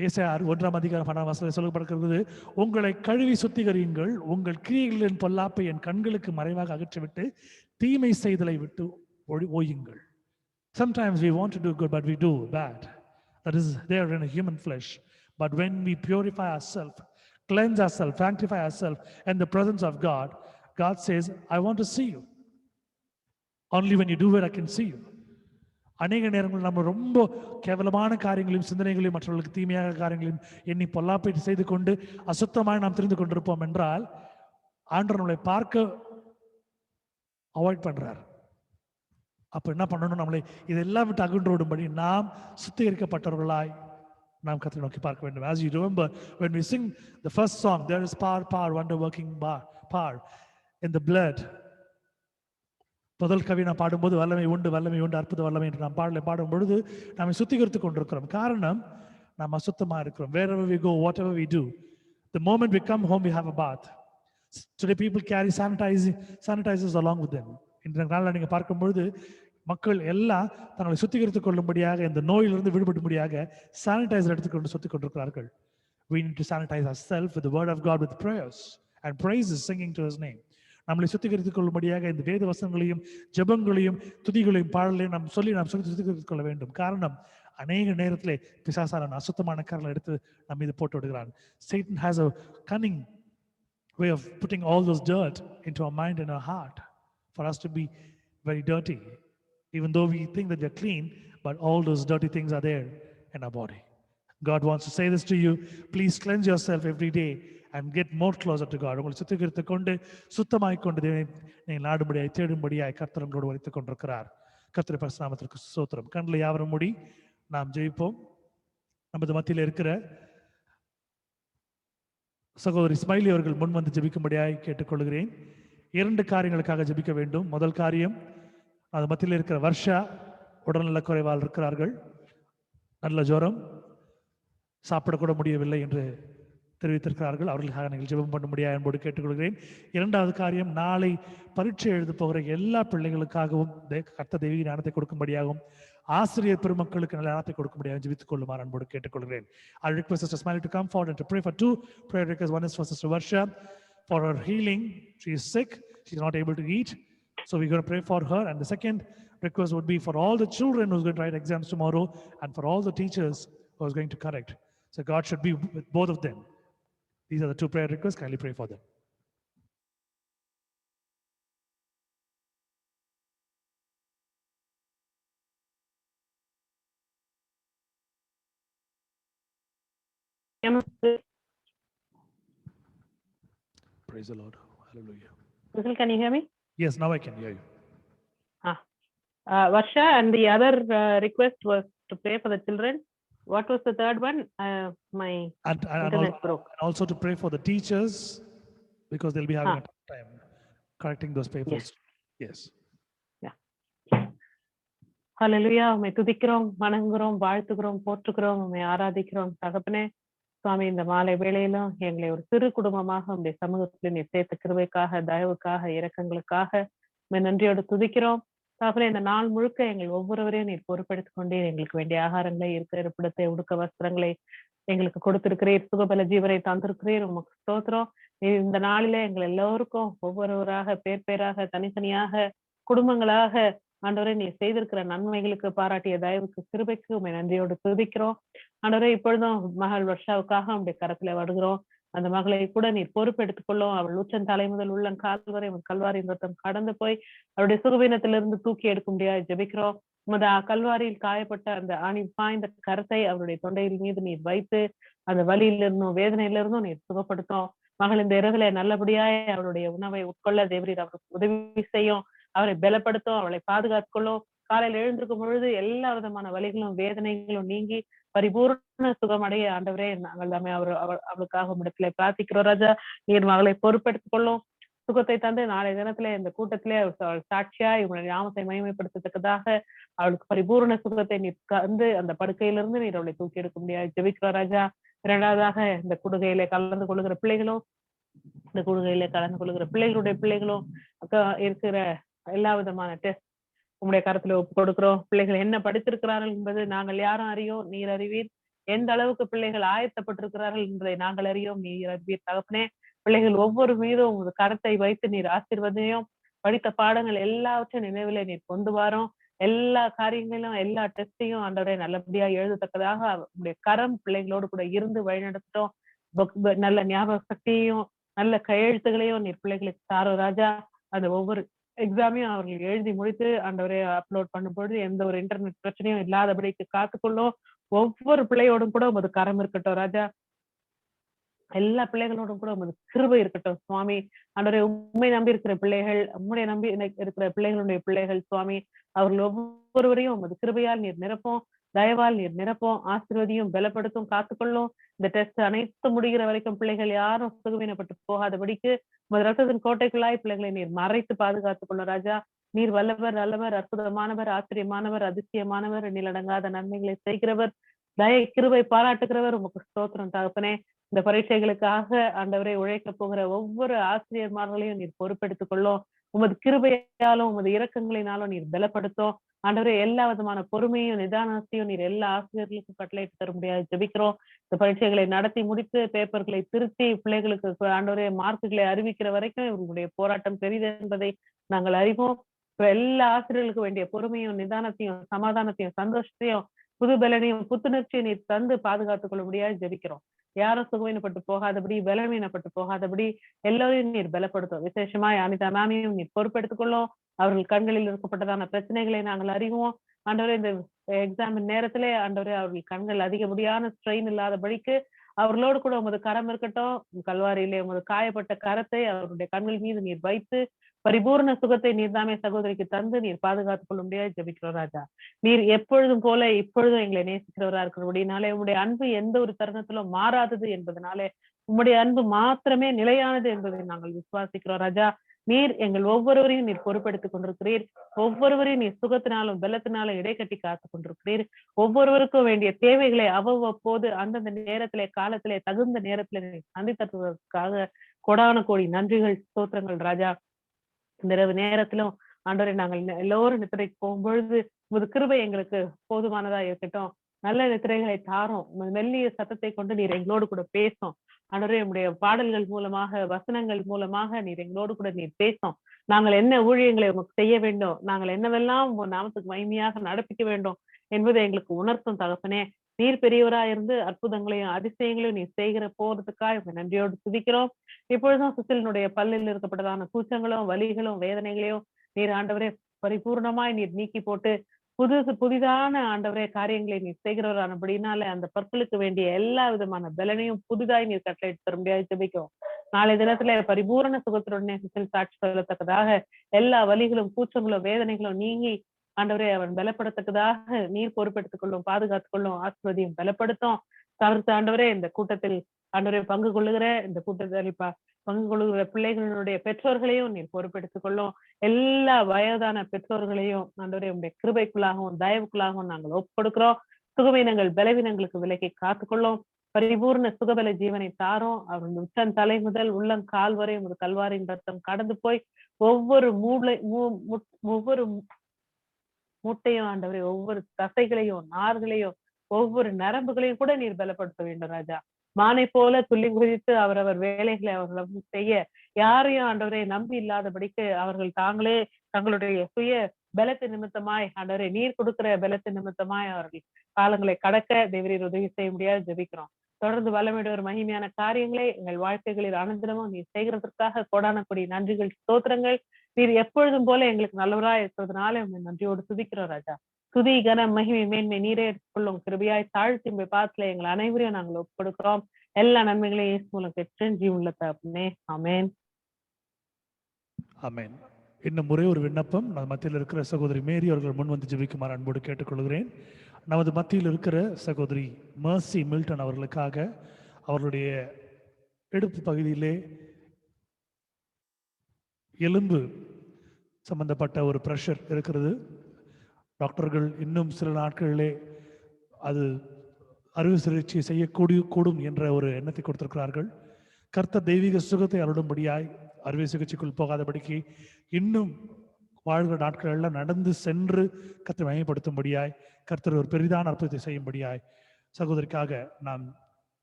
ஏசாயார் 1:12 சொல்லப்படுகிறது, உங்களை கழுவி சுத்திகரியுங்கள், உங்கள் கிரியைகளின் பொல்லாப்பை என் கண்களுக்கு மறைவாக அகற்றிவிட்டு தீமை செய்தலை விட்டு ஓயுங்கள். Sometimes we want to do good, but we do bad. That is there in a human flesh. But when we purify ourselves, cleanse ourselves, sanctify ourselves in the presence of God, God says, I want to see you. Only when you do it, I can see you. அநேக நேரங்களில் நம்ம ரொம்ப கேவலமான காரியங்களையும் சிந்தனைகளையும் மற்றவர்களுக்கு தீமையாக காரியங்களையும் எண்ணி பொல்லாப்பை செய்து கொண்டு அசுத்தமாக நாம் தெரிந்து கொண்டிருப்போம் என்றால், ஆண்டவர் நம்மளை பார்க்க அவாய்ட் பண்றார். அப்ப என்ன பண்ணணும், நம்மளை இதெல்லாம் விட்டு அகன்று விடும்படி நாம் சுத்திகரிக்கப்பட்டவர்களாய் நாம் கர்த்தரை நோக்கி பார்க்க வேண்டும். As you remember, when we sing the first song, there is power, wonder working power in the blood. முதல் கவி நான் பாடும்போது வல்லமை உண்டு அற்புத வல்லமை என்று நாம் பாடும் பொழுது நம்மை சுத்திகரித்துக் கொண்டிருக்கிறோம். காரணம், நாம் அசுத்தமா இருக்கிறோம். Wherever we go, whatever we do, the moment we come home, we have a bath. Today people carry sanitizers along with them. இன்றைய நாளில் நீங்க பார்க்கும் பொழுது மக்கள் எல்லாம் தங்களை சுத்திகரித்துக் கொள்ளும்படியாக, இந்த நோயிலிருந்து விடுபடும்படியாக சானிடைசர் எடுத்துக்கொண்டு சுத்திக் கொண்டிருக்கிறார்கள். We need to sanitize ourselves with the word of God, with prayers and praises, singing to His name. நம்மளை சுத்திகரித்துக் கொள்ளும்படியாக இந்த வேத வசனங்களையும் ஜெபங்களையும் துதிகளையும் பாடலையும் நாம் சொல்லி சுத்திகரித்துக் கொள்ள வேண்டும். காரணம், அநேக நேரத்திலே பிசாசான அசுத்தமான காரணங்களை எடுத்து நம்ம மீது போட்டு விடுகிறான். Satan has a cunning way of putting all those dirt into our mind and our heart for us to be very dirty, even though we think that we're clean, but all those dirty things are there in our body. God wants to say this to you. Please cleanse yourself every day and get more closer to God. உங்களை சுத்திகரித்துக் கொண்டு சுத்தமாய் கொண்டு நீங்கள் நாடும்படியாய் தேடும்படியாய் கர்த்தர் உங்களோடு வைத்துக் கொண்டிருக்கிறார். கர்த்தருடைய பரிசுத்த நாமத்திற்கு ஸ்தோத்திரம். கண்களை யாவரும் மூடி நாம் ஜெபிப்போம். நமது மத்தியில் இருக்கிற சகோதரி ஸ்மைலி அவர்கள் முன் வந்து ஜெபிக்கும்படியாய் கேட்டுக்கொள்கிறேன். 2 காரியங்களுக்காக ஜெபிக்க வேண்டும். முதல் காரியம், அது மத்தியில் இருக்கிற வர்ஷா உடல்நல குறைவால் இருக்கிறார்கள். நல்ல ஜுரம், சாப்பிடக்கூட முடியவில்லை என்று தெரிவித்திருக்கிறார்கள். அவர்களுக்காக நீங்கள் ஜெபம் பண்ண முடியாது என்போடு கேட்டுக்கொள்கிறேன். 2வது காரியம், நாளை பரீட்சை எழுத போகிற எல்லா பிள்ளைகளுக்காகவும் கர்த்தர் தெய்வீக ஞானத்தை கொடுக்கும்படியாகவும் ஆசிரியர் பெருமக்களுக்கு நல்ல ஞானத்தை கொடுக்கும்படியாக ஜெபித்துக் கொள்ளுமாறு அன்போடு கேட்டுக்கொள்கிறேன். I request Sister Smiley to come forward and to pray for 2 prayer requests. One is for Sister Varsha for her healing. She is sick. She is not able to eat. So we're going to pray for her. And the second request would be for all the children who's going to write exams tomorrow and for all the teachers who are going to correct. So God should be with both of them. These are the 2 prayer requests. Kindly pray for them. Praise the Lord. Hallelujah. Can you hear me? Yes, now I can hear you. Varsha, and the other request was to pray for the children. What was the third one? My internet broke. And also to pray for the teachers, because they'll be having a tough time correcting those papers. Yes. ஹல்லேலூயா. உம்மை துதிக்கிறோம், வணங்குகிறோம், வாழ்த்துகிறோம், போற்றுகிறோம், உம்மை ஆராதிக்கிறோம் தகப்பனே. சுவாமி, இந்த மாலை வேளையிலும் எங்களை ஒரு சிறு குடும்பமாக உம்முடைய சமூகத்தில் நீர் சேர்த்த கிருபைக்காக, தயவுக்காக, இரக்கங்களுக்காக உம்மை நன்றியோடு துதிக்கிறோம் தகப்பனே. இந்த நாள் முழுக்க எங்கள் ஒவ்வொருவரையும் நீர் பொறுப்பெடுத்துக் கொண்டே எங்களுக்கு வேண்டிய ஆகாரங்களை, இருக்கிற இருப்பிடத்தை, உடுக்க வஸ்திரங்களை எங்களுக்கு கொடுத்திருக்கிறீர். சுகபல ஜீவரை தந்திருக்கிறீர். உமக்கு ஸ்தோத்திரம். இந்த நாளிலே எங்கள் எல்லோருக்கும் ஒவ்வொருவராக, பேர் பேராக, தனித்தனியாக, குடும்பங்களாக ஆண்டவரே நீர் செய்திருக்கிற நன்மைகளுக்கு, பாராட்டிய தயவுக்கு, கிருபைக்கு உம்மை நன்றியோடு துதிக்கிறோம் ஆண்டவரே. இப்பொழுதும் மகள் வர்ஷாவுக்காக உம்முடைய கரத்துல வருகிறோம். அந்த மகளை கூட நீர் பொறுப்பெடுத்துக்கொள்ளும். அவள் உச்சன் தலை முதல் உள்ளம் கால் வரை கல்வாரியின் ரத்தம் கடந்து போய் அவருடைய சுகவீனத்திலிருந்து தூக்கி எடுக்க முடியாது ஜெபிக்கிறோம். உமது கல்வாரியில் காயப்பட்ட அந்த ஆணி பாய்ந்த கரத்தை அவருடைய தொண்டையில் மீது நீர் வைத்து அந்த வலியிலிருந்தும் வேதனையிலிருந்தும் நீர் சுகப்படுத்தும். மகள் இந்த இரவுல நல்லபடியாய் அவருடைய உணவை உட்கொள்ள தேவரீர் அவருக்கு உதவி செய்யும். அவரை பலப்படுத்தும், அவளை பாதுகாத்துக்கொள்ளும். காலையில் எழுந்திருக்கும் பொழுது எல்லா விதமான வலிகளும் வேதனைகளும் நீங்கி பரிபூர்ண சுகமடைய ஆண்டவரே நாங்கள் எல்லாமே அவளுக்காக இடத்துல பிரார்த்திக்கிறோம். ராஜா, நீர் மகளை பொறுப்பெடுத்துக் கொள்ளும், சுகத்தை தந்து நாளைய தினத்திலே இந்த கூட்டத்திலே அவள் சாட்சியா இவங்களுடைய நாமத்தை மகிமைப்படுத்தத்தக்கதாக அவளுக்கு பரிபூர்ண சுகத்தை நீர் தந்து அந்த படுக்கையிலிருந்து நீர் அவளை தூக்கி எடுக்க முடியாது ஜெபிக்கிறோம் ராஜா. இரண்டாவதாக இந்த கூடுகையிலே கலந்து கொள்ளுகிற பிள்ளைகளும், இந்த கூடுகையில கலந்து கொள்ளுகிற பிள்ளைகளுடைய பிள்ளைகளும் இருக்கிற எல்லா விதமான டெஸ்ட் உங்களுடைய கருத்துல ஒப்பு கொடுக்கிறோம். பிள்ளைகள் என்ன படித்திருக்கிறார்கள் என்பது நாங்கள் யாரும் அறியோம், நீர் அறிவீர். எந்த அளவுக்கு பிள்ளைகள் ஆயத்தப்பட்டிருக்கிறார்கள் என்பதை நாங்கள் அறியோம், நீர் அறிவீர் தகப்பனே. பிள்ளைகள் ஒவ்வொரு மீதும் உங்களது கரத்தை வைத்து நீர் ஆசீர்வதியும். படித்த பாடங்கள் எல்லாவற்றையும் நினைவுல நீர் கொண்டு வரோம். எல்லா காரியங்களும், எல்லா டெஸ்டையும் ஆண்டவரே நல்லபடியா எழுதத்தக்கதாக உங்களுடைய கரம் பிள்ளைகளோடு கூட இருந்து வழிநடத்தட்டும். நல்ல ஞாபக சக்தியையும் நல்ல கையெழுத்துகளையும் நீர் பிள்ளைகளுக்கு தாரோ ராஜா. அந்த ஒவ்வொரு எக்ஸாமையும் அவர்கள் எழுதி முடித்து ஆண்டவரே அப்லோட் பண்ணும் பொழுது எந்த ஒரு இன்டர்நெட் பிரச்சனையும் இல்லாதபடிக்கு காத்துக்கொள்ளும். ஒவ்வொரு பிள்ளையோடும் கூட உமது கரம் இருக்கட்டும் ராஜா. எல்லா பிள்ளைகளோடும் கூட உமது கிருபை இருக்கட்டும் சுவாமி. ஆண்டவரே, உண்மை நம்பி இருக்கிற பிள்ளைகள், உம்முடைய நம்பி இருக்கிற பிள்ளைகளுடைய பிள்ளைகள் சுவாமி, அவர்கள் ஒவ்வொருவரையும் உமது கிருபையால் நீர் நிரப்பும், தயவால் நீர் நிரப்பும், ஆசீர்வதியும், பலப்படுத்தும், காத்துக்கொள்ளும். இந்த டெஸ்ட் அனைத்து முடிகிற வரைக்கும் பிள்ளைகள் யாரும் சுகவீனப்பட்டு போகாதபடிக்கு உமது ரத்தத்தின் கோட்டைக்குள்ளாய் பிள்ளைகளை நீர் மறைத்து பாதுகாத்துக் கொள்ளும் ராஜா. நீர் வல்லவர், நல்லவர், அற்புதமானவர், ஆச்சரியமானவர், அதிசயமானவர், நிலடங்காத நன்மைகளை செய்கிறவர், தயை கிருபை பாராட்டுகிறவர். உமக்கு ஸ்தோத்திரம் தகப்பனே. இந்த பரீட்சைகளுக்காக ஆண்டவரை உழைக்க போகிற ஒவ்வொரு ஆசிரியர்மார்களையும் நீர் பொறுப்பெடுத்துக் கொள்ளும். உமது கிருபையாலும் உமது இரக்கங்களினாலும் நீர் பலப்படுத்தும். ஆண்டவரே, எல்லா விதமான பொறுமையும் நிதானத்தையும் நீர் எல்லா ஆசிரியர்களுக்கும் கட்டளையிட்டு தர முடியாது ஜெபிக்கிறோம். இந்த பரீட்சைகளை நடத்தி முடித்து பேப்பர்களை திருத்தி பிள்ளைகளுக்கு ஆண்டவரே மார்க்குகளை அறிவிக்கிற வரைக்கும் இவர்களுடைய போராட்டம் பெரிது என்பதை நாங்கள் அறிவோம். எல்லா ஆசிரியர்களுக்கு வேண்டிய பொறுமையும் நிதானத்தையும் சமாதானத்தையும் சந்தோஷத்தையும் புது பலனையும் புத்துணர்ச்சியை நீர் தந்து பாதுகாத்துக் கொள்ள முடியாது ஜெபிக்கிறோம். யாரும் சுகவீனப்பட்டு போகாதபடி, பலவீனப்பட்டு போகாதபடி எல்லோரையும் நீர் பலப்படுத்தும். விசேஷமா அனிதா மேமையும் நீர் பொறுப்பெடுத்துக் கொள்ளும். அவர்கள் கண்களில் இருக்கப்பட்டதான பிரச்சனைகளை நாங்கள் அறிவோம். ஆண்டவரே, இந்த எக்ஸாம் நேரத்திலே ஆண்டவரே அவர்கள் கண்கள் அதிகப்படியான ஸ்ட்ரெயின் இல்லாதபடிக்கு அவர்களோடு கூட உமது கரம் இருக்கட்டும். கல்வாரியிலே உமது காயப்பட்ட கரத்தை அவருடைய கண்கள் மீது நீர் வைத்து பரிபூர்ண சுகத்தை நீர்தாமே சகோதரிக்கு தந்து நீர் பாதுகாத்துக் கொள்ள முடியாது ஜெபிக்கிறோம் ராஜா. நீர் எப்பொழுதும் போல இப்பொழுதும் எங்களை நேசிக்கிறவரா இருக்கிறபடினாலே உம்முடைய அன்பு எந்த ஒரு தருணத்திலும் மாறாதது என்பதனாலே உம்முடைய அன்பு மாத்திரமே நிலையானது என்பதை நாங்கள் விசுவாசிக்கிறோம் ராஜா. நீர் எங்கள் ஒவ்வொருவரையும் நீர் பொறுப்பெடுத்துக் கொண்டிருக்கிறீர். ஒவ்வொருவரையும் நீர் சுகத்தினாலும் பலத்தினாலும் இடைக்கட்டி காத்துக் கொண்டிருக்கிறீர். ஒவ்வொருவருக்கும் வேண்டிய தேவைகளை அவ்வப்போது அந்தந்த நேரத்திலே காலத்திலே தகுந்த நேரத்திலே சந்தித்ததற்காக கொடான கோடி நன்றிகள், ஸ்தோத்திரங்கள் ராஜா. இந்த இரவு நேரத்திலும் ஆண்டவரே, நாங்கள் எல்லோரும் நித்திரைக்கு போகும்பொழுது உமது கிருபை எங்களுக்கு போதுமானதா இருக்கட்டும். நல்ல நித்திரைகளை தாரும். மெல்லிய சத்தத்தை கொண்டு நீர் எங்களோடு கூட பேசும். ஆண்டவரே, நம்முடைய பாடல்கள் மூலமாக, வசனங்கள் மூலமாக நீர் எங்களோடு கூட நீர் பேசும். நாங்கள் என்ன ஊழியங்களை உமக்கு செய்ய வேண்டும், நாங்கள் என்னவெல்லாம் உங்க நாமத்துக்கு மகிமையாக நடப்பிக்க வேண்டும் என்பதை எங்களுக்கு உணர்த்தும் தகப்பனே. நீர் பெரியவராயிருந்து அற்புதங்களையும் அதிசயங்களையும் நீர் செய்கிற போறதுக்காக நன்றியோடு துதிக்கிறோம். இப்பொழுதும் சுசிலினுடைய பல்லில் இருக்கப்பட்டதான கூச்சங்களும் வலிகளும் வேதனைகளையும் நீர் ஆண்டவரே பரிபூர்ணமாய் நீர் நீக்கி போட்டு புதிதான ஆண்டவரே காரியங்களை நீர் செய்கிறவரானபடினால அந்த பற்களுக்கு வேண்டிய எல்லா விதமான பலனையும் புதிதாய் நீர் கட்டளையிட்டு தர முடியாது ஜெபிக்கும். நாளைய தினத்துல பரிபூர்ண சுகத்துடனே சுசில் சாட்சி சொல்லத்தக்கதாக எல்லா வலிகளும் கூச்சங்களும் வேதனைகளும் நீங்கி ஆண்டவரே அவன் பலப்படத்தக்கதாக நீர் பொறுப்பெடுத்துக் கொள்ளும், பாதுகாத்துக் கொள்ளும், ஆஸ்வதியும் பலப்படுத்தும். தவிர்த்து ஆண்டவரே இந்த கூட்டத்தில் ஆண்டவரே பங்கு கொள்ளுகிற இந்த கூட்டத்தில் பங்கு கொள்ளுகிற பிள்ளைகளுடைய பெற்றோர்களையும் நீர் பொறுப்பெடுத்துக் கொள்ளும். எல்லா வயதான பெற்றோர்களையும் ஆண்டவரே உங்களுடைய கிருபைக்குள்ளாகவும் தயவுக்குள்ளாகவும் நாங்கள் ஒப்புக்கொடுக்கிறோம். சுகவீனங்கள் பலவீனங்களுக்கு விலக்கி காத்துக்கொள்ளும். பரிபூர்ண சுகபல ஜீவனை தாரும். அவருடைய உச்சன் தலை முதல் உள்ளங்கால் வரை ஒரு கல்வாரின் ரத்தம் கடந்து போய் ஒவ்வொரு ஒவ்வொரு மூட்டையும் ஆண்டவரே, ஒவ்வொரு தசைகளையும் நார்களையும் ஒவ்வொரு நரம்புகளையும் கூட நீர் பலப்படுத்த வேண்டும் ராஜா. மானை போல துள்ளி குதித்து அவரவர் வேலைகளை அவர்கள் செய்ய யாரையும் ஆண்டவரை நம்பி இல்லாதபடிக்கு அவர்கள் தாங்களே தங்களுடைய சுய பலத்து நிமித்தமாய் ஆண்டவரை நீர் கொடுக்கிற பலத்து நிமித்தமாய் அவர்கள் காலங்களை கடக்க தேவரீர் உதவி செய்ய முடியாது ஜெபிக்கிறோம். தொடர்ந்து வல்லமையுடைய ஒரு மகிமையான காரியங்களை எங்கள் வாழ்க்கைகளில் ஆனந்தமும் நீர் செய்கிறதற்காக கோடான கொடி நன்றிகள் ஸ்தோத்திரங்கள். நீர் எப்பொழுதும் போல எங்களுக்கு நல்லவராய் இருக்கிறதுனால நன்றியோடு துதிக்கிறோம் ராஜா. துதி கன மகிமை மேன்மை நீரே எடுத்துக்கொள்ளும். கிருபையாய் தாழ்த்தி பாத்துல எங்கள் அனைவரையும் நாங்கள் ஒப்புக்கொடுக்கிறோம். எல்லா நன்மைகளையும் இயேசு மூலம் பெற்று ஜீவனுள்ள தகப்பனே, ஆமென். ஆமென். இன்னும் ஒரே ஒரு விண்ணப்பம். நமது மத்தியில் இருக்கிற சகோதரி மேரி அவர்கள் முன் வந்து ஜெபிக்குமாறு அன்போடு கேட்டுக்கொள்கிறேன். நமது மத்தியில் இருக்கிற சகோதரி மர்சி மில்டன் அவர்களுக்காக அவர்களுடைய இடுப்பு பகுதியிலே எலும்பு சம்பந்தப்பட்ட ஒரு ப்ரெஷர் இருக்கிறது. டாக்டர்கள் இன்னும் சில நாட்களிலே அது அறுவை சிகிச்சை செய்யக்கூடும் என்ற ஒரு எண்ணத்தை கொடுத்திருக்கிறார்கள். கர்த்தர் தெய்வீக சுகத்தை அருளும்படியாய் அறுவை சிகிச்சைக்குள் போகாதபடிக்கு இன்னும் வாழ்கிற நாட்களெல்லாம் நடந்து சென்று கர்த்தரை மகிமைப்படுத்தும்படியாய் கர்த்தர் ஒரு பெரிதான அற்புதத்தை செய்யும்படியாய் சகோதரிக்காக நான்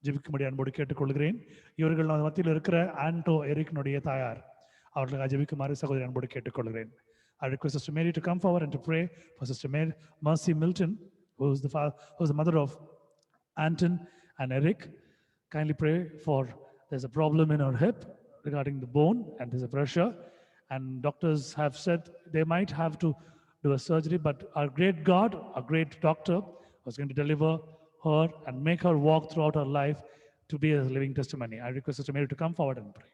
ஜெபிக்கும்படி அன்போடு கேட்டுக்கொள்கிறேன். இவர்கள் நமது மத்தியில் இருக்கிற ஆண்டோ எரிக்கினுடைய தாயார் அவர்களுக்காக ஜெபிக்குமாறு சகோதரி அன்போடு கேட்டுக்கொள்கிறேன். I request Sister Mary to come forward and to pray for Sister Mercy Milton, who is the mother of Anton and Eric. Kindly pray for, there's a problem in her hip regarding the bone and there's a pressure, and doctors have said they might have to do a surgery, but our great God, our great doctor, was going to deliver her and make her walk throughout her life to be a living testimony. I request Sister Mary to come forward and pray.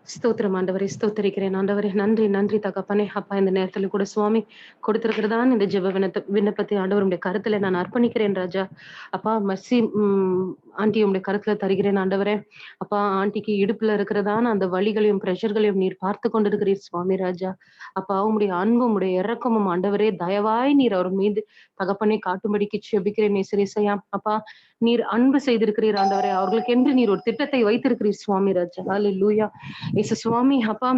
ஸ்தோத்திரம் ஆண்டவரே, ஸ்தோத்தரிக்கிறேன் ஆண்டவரே. நன்றி நன்றி தகப்பனே. அப்பா, இந்த நேரத்துல கூட சுவாமி கொடுத்திருக்கிறதான் இந்த ஜெப விண்ணப்பத்தை ஆண்டவருடைய கருத்துல நான் அர்ப்பணிக்கிறேன் ராஜா. அப்பா, மர்சி ஆண்டி உடைய கருத்துல தருகிறேன் ஆண்டவரே. அப்பா, ஆண்டிக்கு இடுப்புல இருக்கிறதான அந்த வலிகளையும் பிரஷர்களையும் நீர் பார்த்து கொண்டிருக்கிறீர் சுவாமி ராஜா. அப்பா, உங்களுடைய அன்பும் உடைய இறக்கமும் ஆண்டவரே தயவாய் நீர் அவர் மீது தகப்பனை காட்டும்படிக்கு செபிக்கிறேன் நேசரேசையா. அப்பா, நீர் அன்பு செய்திருக்கிறீர் ஆண்டவரே. அவர்களுக்கு என்று நீர் ஒரு திட்டத்தை வைத்திருக்கிறீர் சுவாமி ராஜா. ஹல்லேலூயா இயேசு சுவாமி. அப்பா,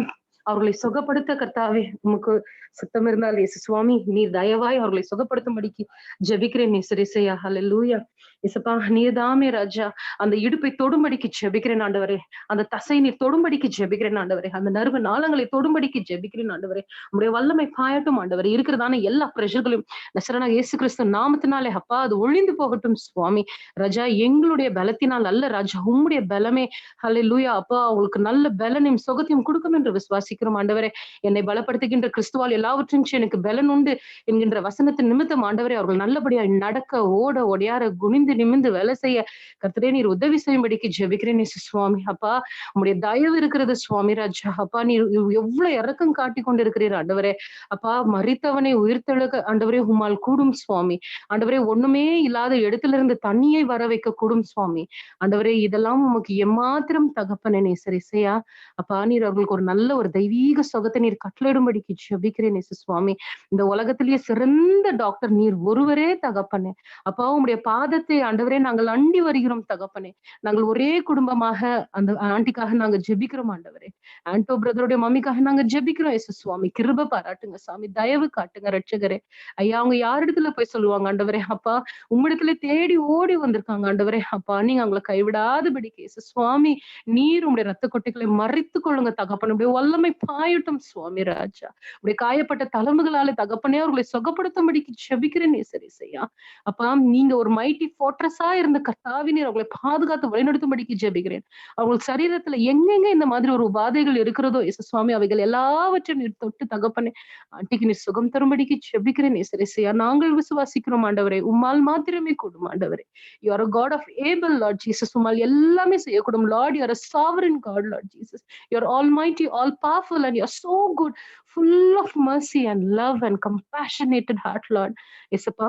அவர்களை சுகப்படுத்த கர்த்தாவே உமக்கு சுத்தம் இருந்தால் இயேசு சுவாமி நீர் தயவாய் அவர்களை சுகப்படுத்தும்படிக்கு ஜெபிக்கிறேன் நேசரேசையா. ஹல்லேலூயா இயேசுப்பா, நீர்தாமே ராஜா அந்த இடுப்பை தொடும்படிக்கு ஜெபிக்கிறேன் ஆண்டவரே. அந்த தசை நீர் தொடும்படிக்கு ஜெபிக்கிறேன் ஆண்டவரே. அந்த நர்வு நாளங்களை தொடும்படிக்கு ஜெபிக்கிறேன் ஆண்டவரே. உங்களுடைய வல்லமை பாயட்டும் ஆண்டவரே. இருக்கிறதான எல்லா பிரஷர்களையும் நசரேயனாகிய இயேசு கிறிஸ்து நாமத்தினாலே அப்பா அது ஒழிந்து போகட்டும் சுவாமி ராஜா. எங்களுடைய பலத்தினால் அல்ல ராஜா, உம்முடைய பலமே ஹல்லேலூயா அப்பா உங்களுக்கு நல்ல பலனையும் சுகத்தையும் கொடுக்கும் என்று விசுவாசிக்கிறோம் ஆண்டவரே. என்னை பலப்படுத்துகின்ற கிறிஸ்துவால் எல்லாவற்றும் எனக்கு பலன் உண்டு என்கின்ற வசனத்தின் நிமித்தம் ஆண்டவரே அவர்கள் நல்லபடியா நடக்க ஓட ஒடியார குனிந்து நிமிந்து வேலை செய்ய கர்த்தரே நீர் உதவி செய்யும்படிக்கு ஜெபிக்கிறேன் சுவாமி. அப்பா, உங்களுடைய தயவு இருக்கிறது சுவாமி ராஜா. அப்பா, நீர் எவ்வளவு இறக்கம் காட்டி கொண்டிருக்கிறீர் ஆண்டவரே. அப்பா, மரித்தவனை உயிர்த்தெழுக ஆண்டவரே உம்மால் கூடும் சுவாமி. ஆண்டவரே, ஒண்ணுமே இல்லாத இடத்துல இருந்து தண்ணியை வர வைக்க கூடும் சுவாமி. ஆண்டவரே, இதெல்லாம் உமக்கு எம்மாத்திரம் தகப்பனே நேசரேசையா. அப்பா, நீர் அவர்களுக்கு ஒரு நல்ல ஒரு தெய்வீக சுகத்தை நீர் கட்டளையிடும்படிக்கு ஜெபிக்கிறேன் சுவாமி. இந்த உலகத்திலேயே சிறந்த டாக்டர் நீர் ஒருவரே தகப்பனே. அப்பா, உங்களுடைய பாதத்தை ஆண்டவரே நாங்கள் அண்டி வருகிறோம் தகப்பனே. நாங்கள் ஒரே குடும்பமாக அந்த ஆண்டிக்காக நாங்க ஜெபிக்கிறோம் ஆண்டவரே. ஆண்டோ பிரதருடைய மம்மிக்காக நாங்க ஜெபிக்கிறோம் சுவாமி. கிருபை பாராட்டுங்க சாமி, தயவு காட்டுங்க ரட்சகரே. ஐயா, அவங்க யார் இடத்துல போய் சொல்லுவாங்க ஆண்டவரே. அப்பா, உம்மிடத்துல தேடி ஓடி வந்திருக்காங்க ஆண்டவரே. அப்பா, நீங்க அவங்களை கைவிடாதபடிக்கு சுவாமி நீர் உங்களுடைய ரத்த கொட்டைகளை மறைத்து கொள்ளுங்க தகப்பனே. உடைய வல்லமை பாயட்டும் சுவாமி ராஜா. உடைய காயப்பட்ட தளம்புகளால தகப்பனே அவர்களை சுகப்படுத்தும்படிக்கு ஜெபிக்கிறேன் நேசரேசையா. அப்பா, நீங்க ஒரு மைட்டி ஃபார்ட்ரஸா இருந்த கர்த்தாவே நீர் அவங்களை பாதுகாத்து வழிநடத்தும்படிக்கு ஜெபிக்கிறேன். அவங்கள் சரீரத்துல எங்கெங்க இந்த மாதிரி ஒரு உபாதைகள் இருக்கிறதோ இயேசு சுவாமி, அவைகள் எல்லாவற்றையும் நீர் தொட்டு தகப்பனே ஆண்டிக்கு நீர் சுகம் தரும்படிக்கு ஜெபிக்கிறேன். இயேசுரையா நாங்கள் விசுவாசிக்கிறோம் ஆண்டவரே, உம்மால் மாத்திரமே கூடும் ஆண்டவரே. You are a God of able, Lord Jesus. உம்மால் எல்லாமே செய்யக்கூடும் Lord. You are a sovereign God, Lord Jesus. You are almighty, all powerful, and you are so good, full of mercy and love and compassionated heart, Lord. இயேசுப்பா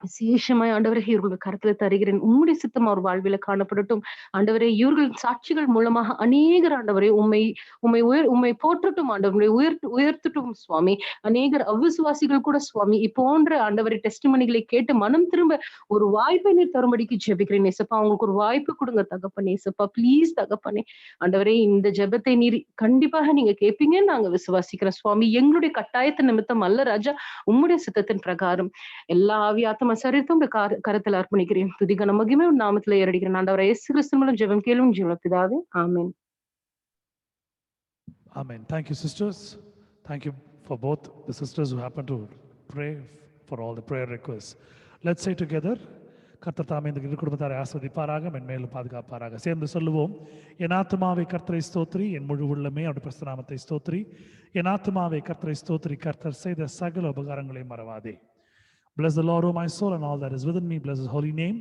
விசேஷமாய் ஆண்டவரே இவர்கள் கருத்துல தருகிறேன். உம்முடைய சித்தம் அவர் வாழ்வில காணப்படட்டும் ஆண்டவரே. இவர்கள் சாட்சிகள் மூலமாக அநேகர் ஆண்டவரே உம்மை போற்றட்டும் ஆண்டவரை, உயர்த்தட்டும் சுவாமி. அநேகர் அவிசுவாசிகள் கூட சுவாமி இப்போன்ற ஆண்டவரை டெஸ்டிமனிகளை கேட்டு மனம் திரும்ப ஒரு வாய்ப்பை நீர் தரும்படிக்கு ஜெபிக்கிறேன் ஏசப்பா. அவங்களுக்கு ஒரு வாய்ப்பு கொடுங்க தகப்பனே ஏசப்பா, பிளீஸ் தகப்பனே. ஆண்டவரே இந்த ஜெபத்தை நீர் கண்டிப்பாக நீங்க கேட்பீங்கன்னு நாங்க விசுவாசிக்கிறோம் சுவாமி. எங்களுடைய கட்டாயத்தின் நிமித்தம் அல்ல ராஜா, உம்முடைய சித்தத்தின் பிரகாரம் எல்லா ஆவியாத்த சரித்தும் கருத்தில் அர்ப்பணிக்கிறேன். துதிகன மகிமை நாமத்துல ஏறடிக்கிறேன் ஆண்டவரே இயேசு கிறிஸ்து மூலம் ஜெபம் கேளும் ஜீவன பிதாவே, ஆமென். Amen. Thank you, sisters. Thank you for both the sisters who happen to pray for all the prayer requests. Let's say together, கர்த்தர் தாமே இந்த குடும்பத்தாரை ஆஸ்வதிப்பாராக, மென்மேலும் பாதுகாப்பாராக. சேர்ந்து சொல்லுவோம். என் ஆத்துமாவை கர்த்தரை ஸ்தோத்திரி, என் முழு உள்ளமே அவருடைய பரிசுத்த நாமத்தை ஸ்தோத்திரி. என் ஆத்துமாவை கர்த்தரை ஸ்தோத்திரி, கர்த்தர் செய்த சகல உபகாரங்களை மறவாதே. Bless the Lord, O my soul, and all that is within me. Bless his holy name.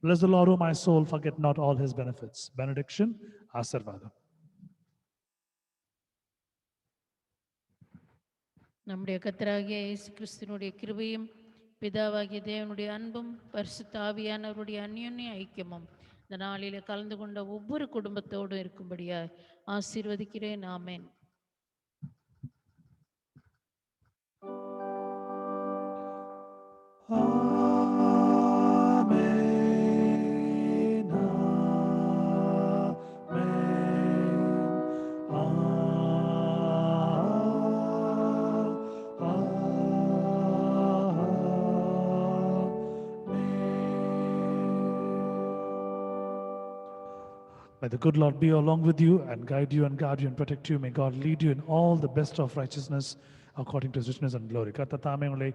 Bless the Lord, O my soul. Forget not all his benefits. Benediction, ஆசீர்வாதம். நம்முடைய கர்த்தராகிய இயேசு கிறிஸ்துவினுடைய கிருபையும் பிதாவாகிய தேவனுடைய அன்பும் பரிசுத்த ஆவியானவருடைய அந்யோன்ய ஐக்கியமும் இந்த நாளிலே கலந்து கொண்ட ஒவ்வொரு குடும்பத்தோடும் இருக்கும்படியாய் ஆசீர்வதிக்கிறேன். ஆமென். May the good Lord be along with you and guide you and guard you and protect you. May God lead you in all the best of righteousness according to his richness and glory. கர்த்தர் தாமே உங்களை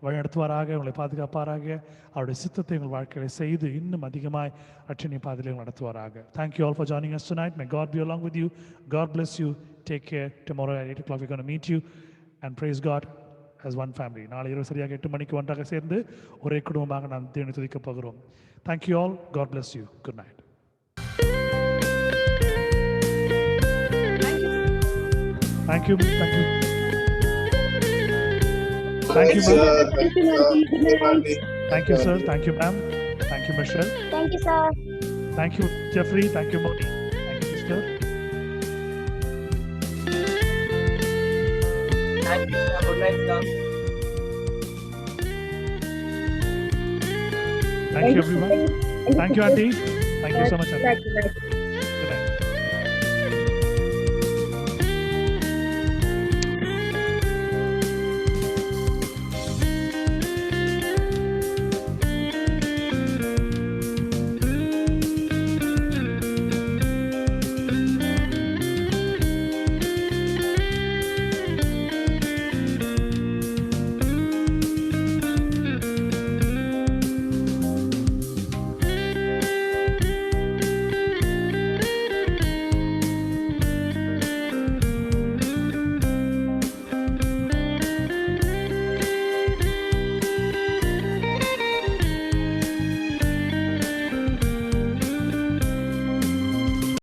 வழிநடத்துவாராக, உங்களை பாதுகாப்பாராக, அவருடைய சித்தத்தை உங்கள் வாழ்க்கையை செய்து இன்னும் அதிகமாய் ரட்சணிய பாதையிலே நடத்துவாராக. Thank you all for joining us tonight. May God be along with you. God bless you. Take care. Tomorrow at 8 o'clock we're going to meet you and praise God as one family. நாளை இரவு சரியாக 8 மணிக்கு ஒன்றாக சேர்ந்து ஒரே குடும்பமாக நாம் தேவனை துதிக்கப் போகிறோம். Thank you all. God bless you. Good night. Thank you. Thank you. Thank you, ma'am. Thank you, sir. Thank you, ma'am. Thank you, Michelle. Thank you, sir. Thank you, Jeffrey. Thank you, Moni. Thank you, sister. Thank you, sir. Good night, sir. Thank you, everyone. Thank you, Auntie. Thank you so much, Auntie.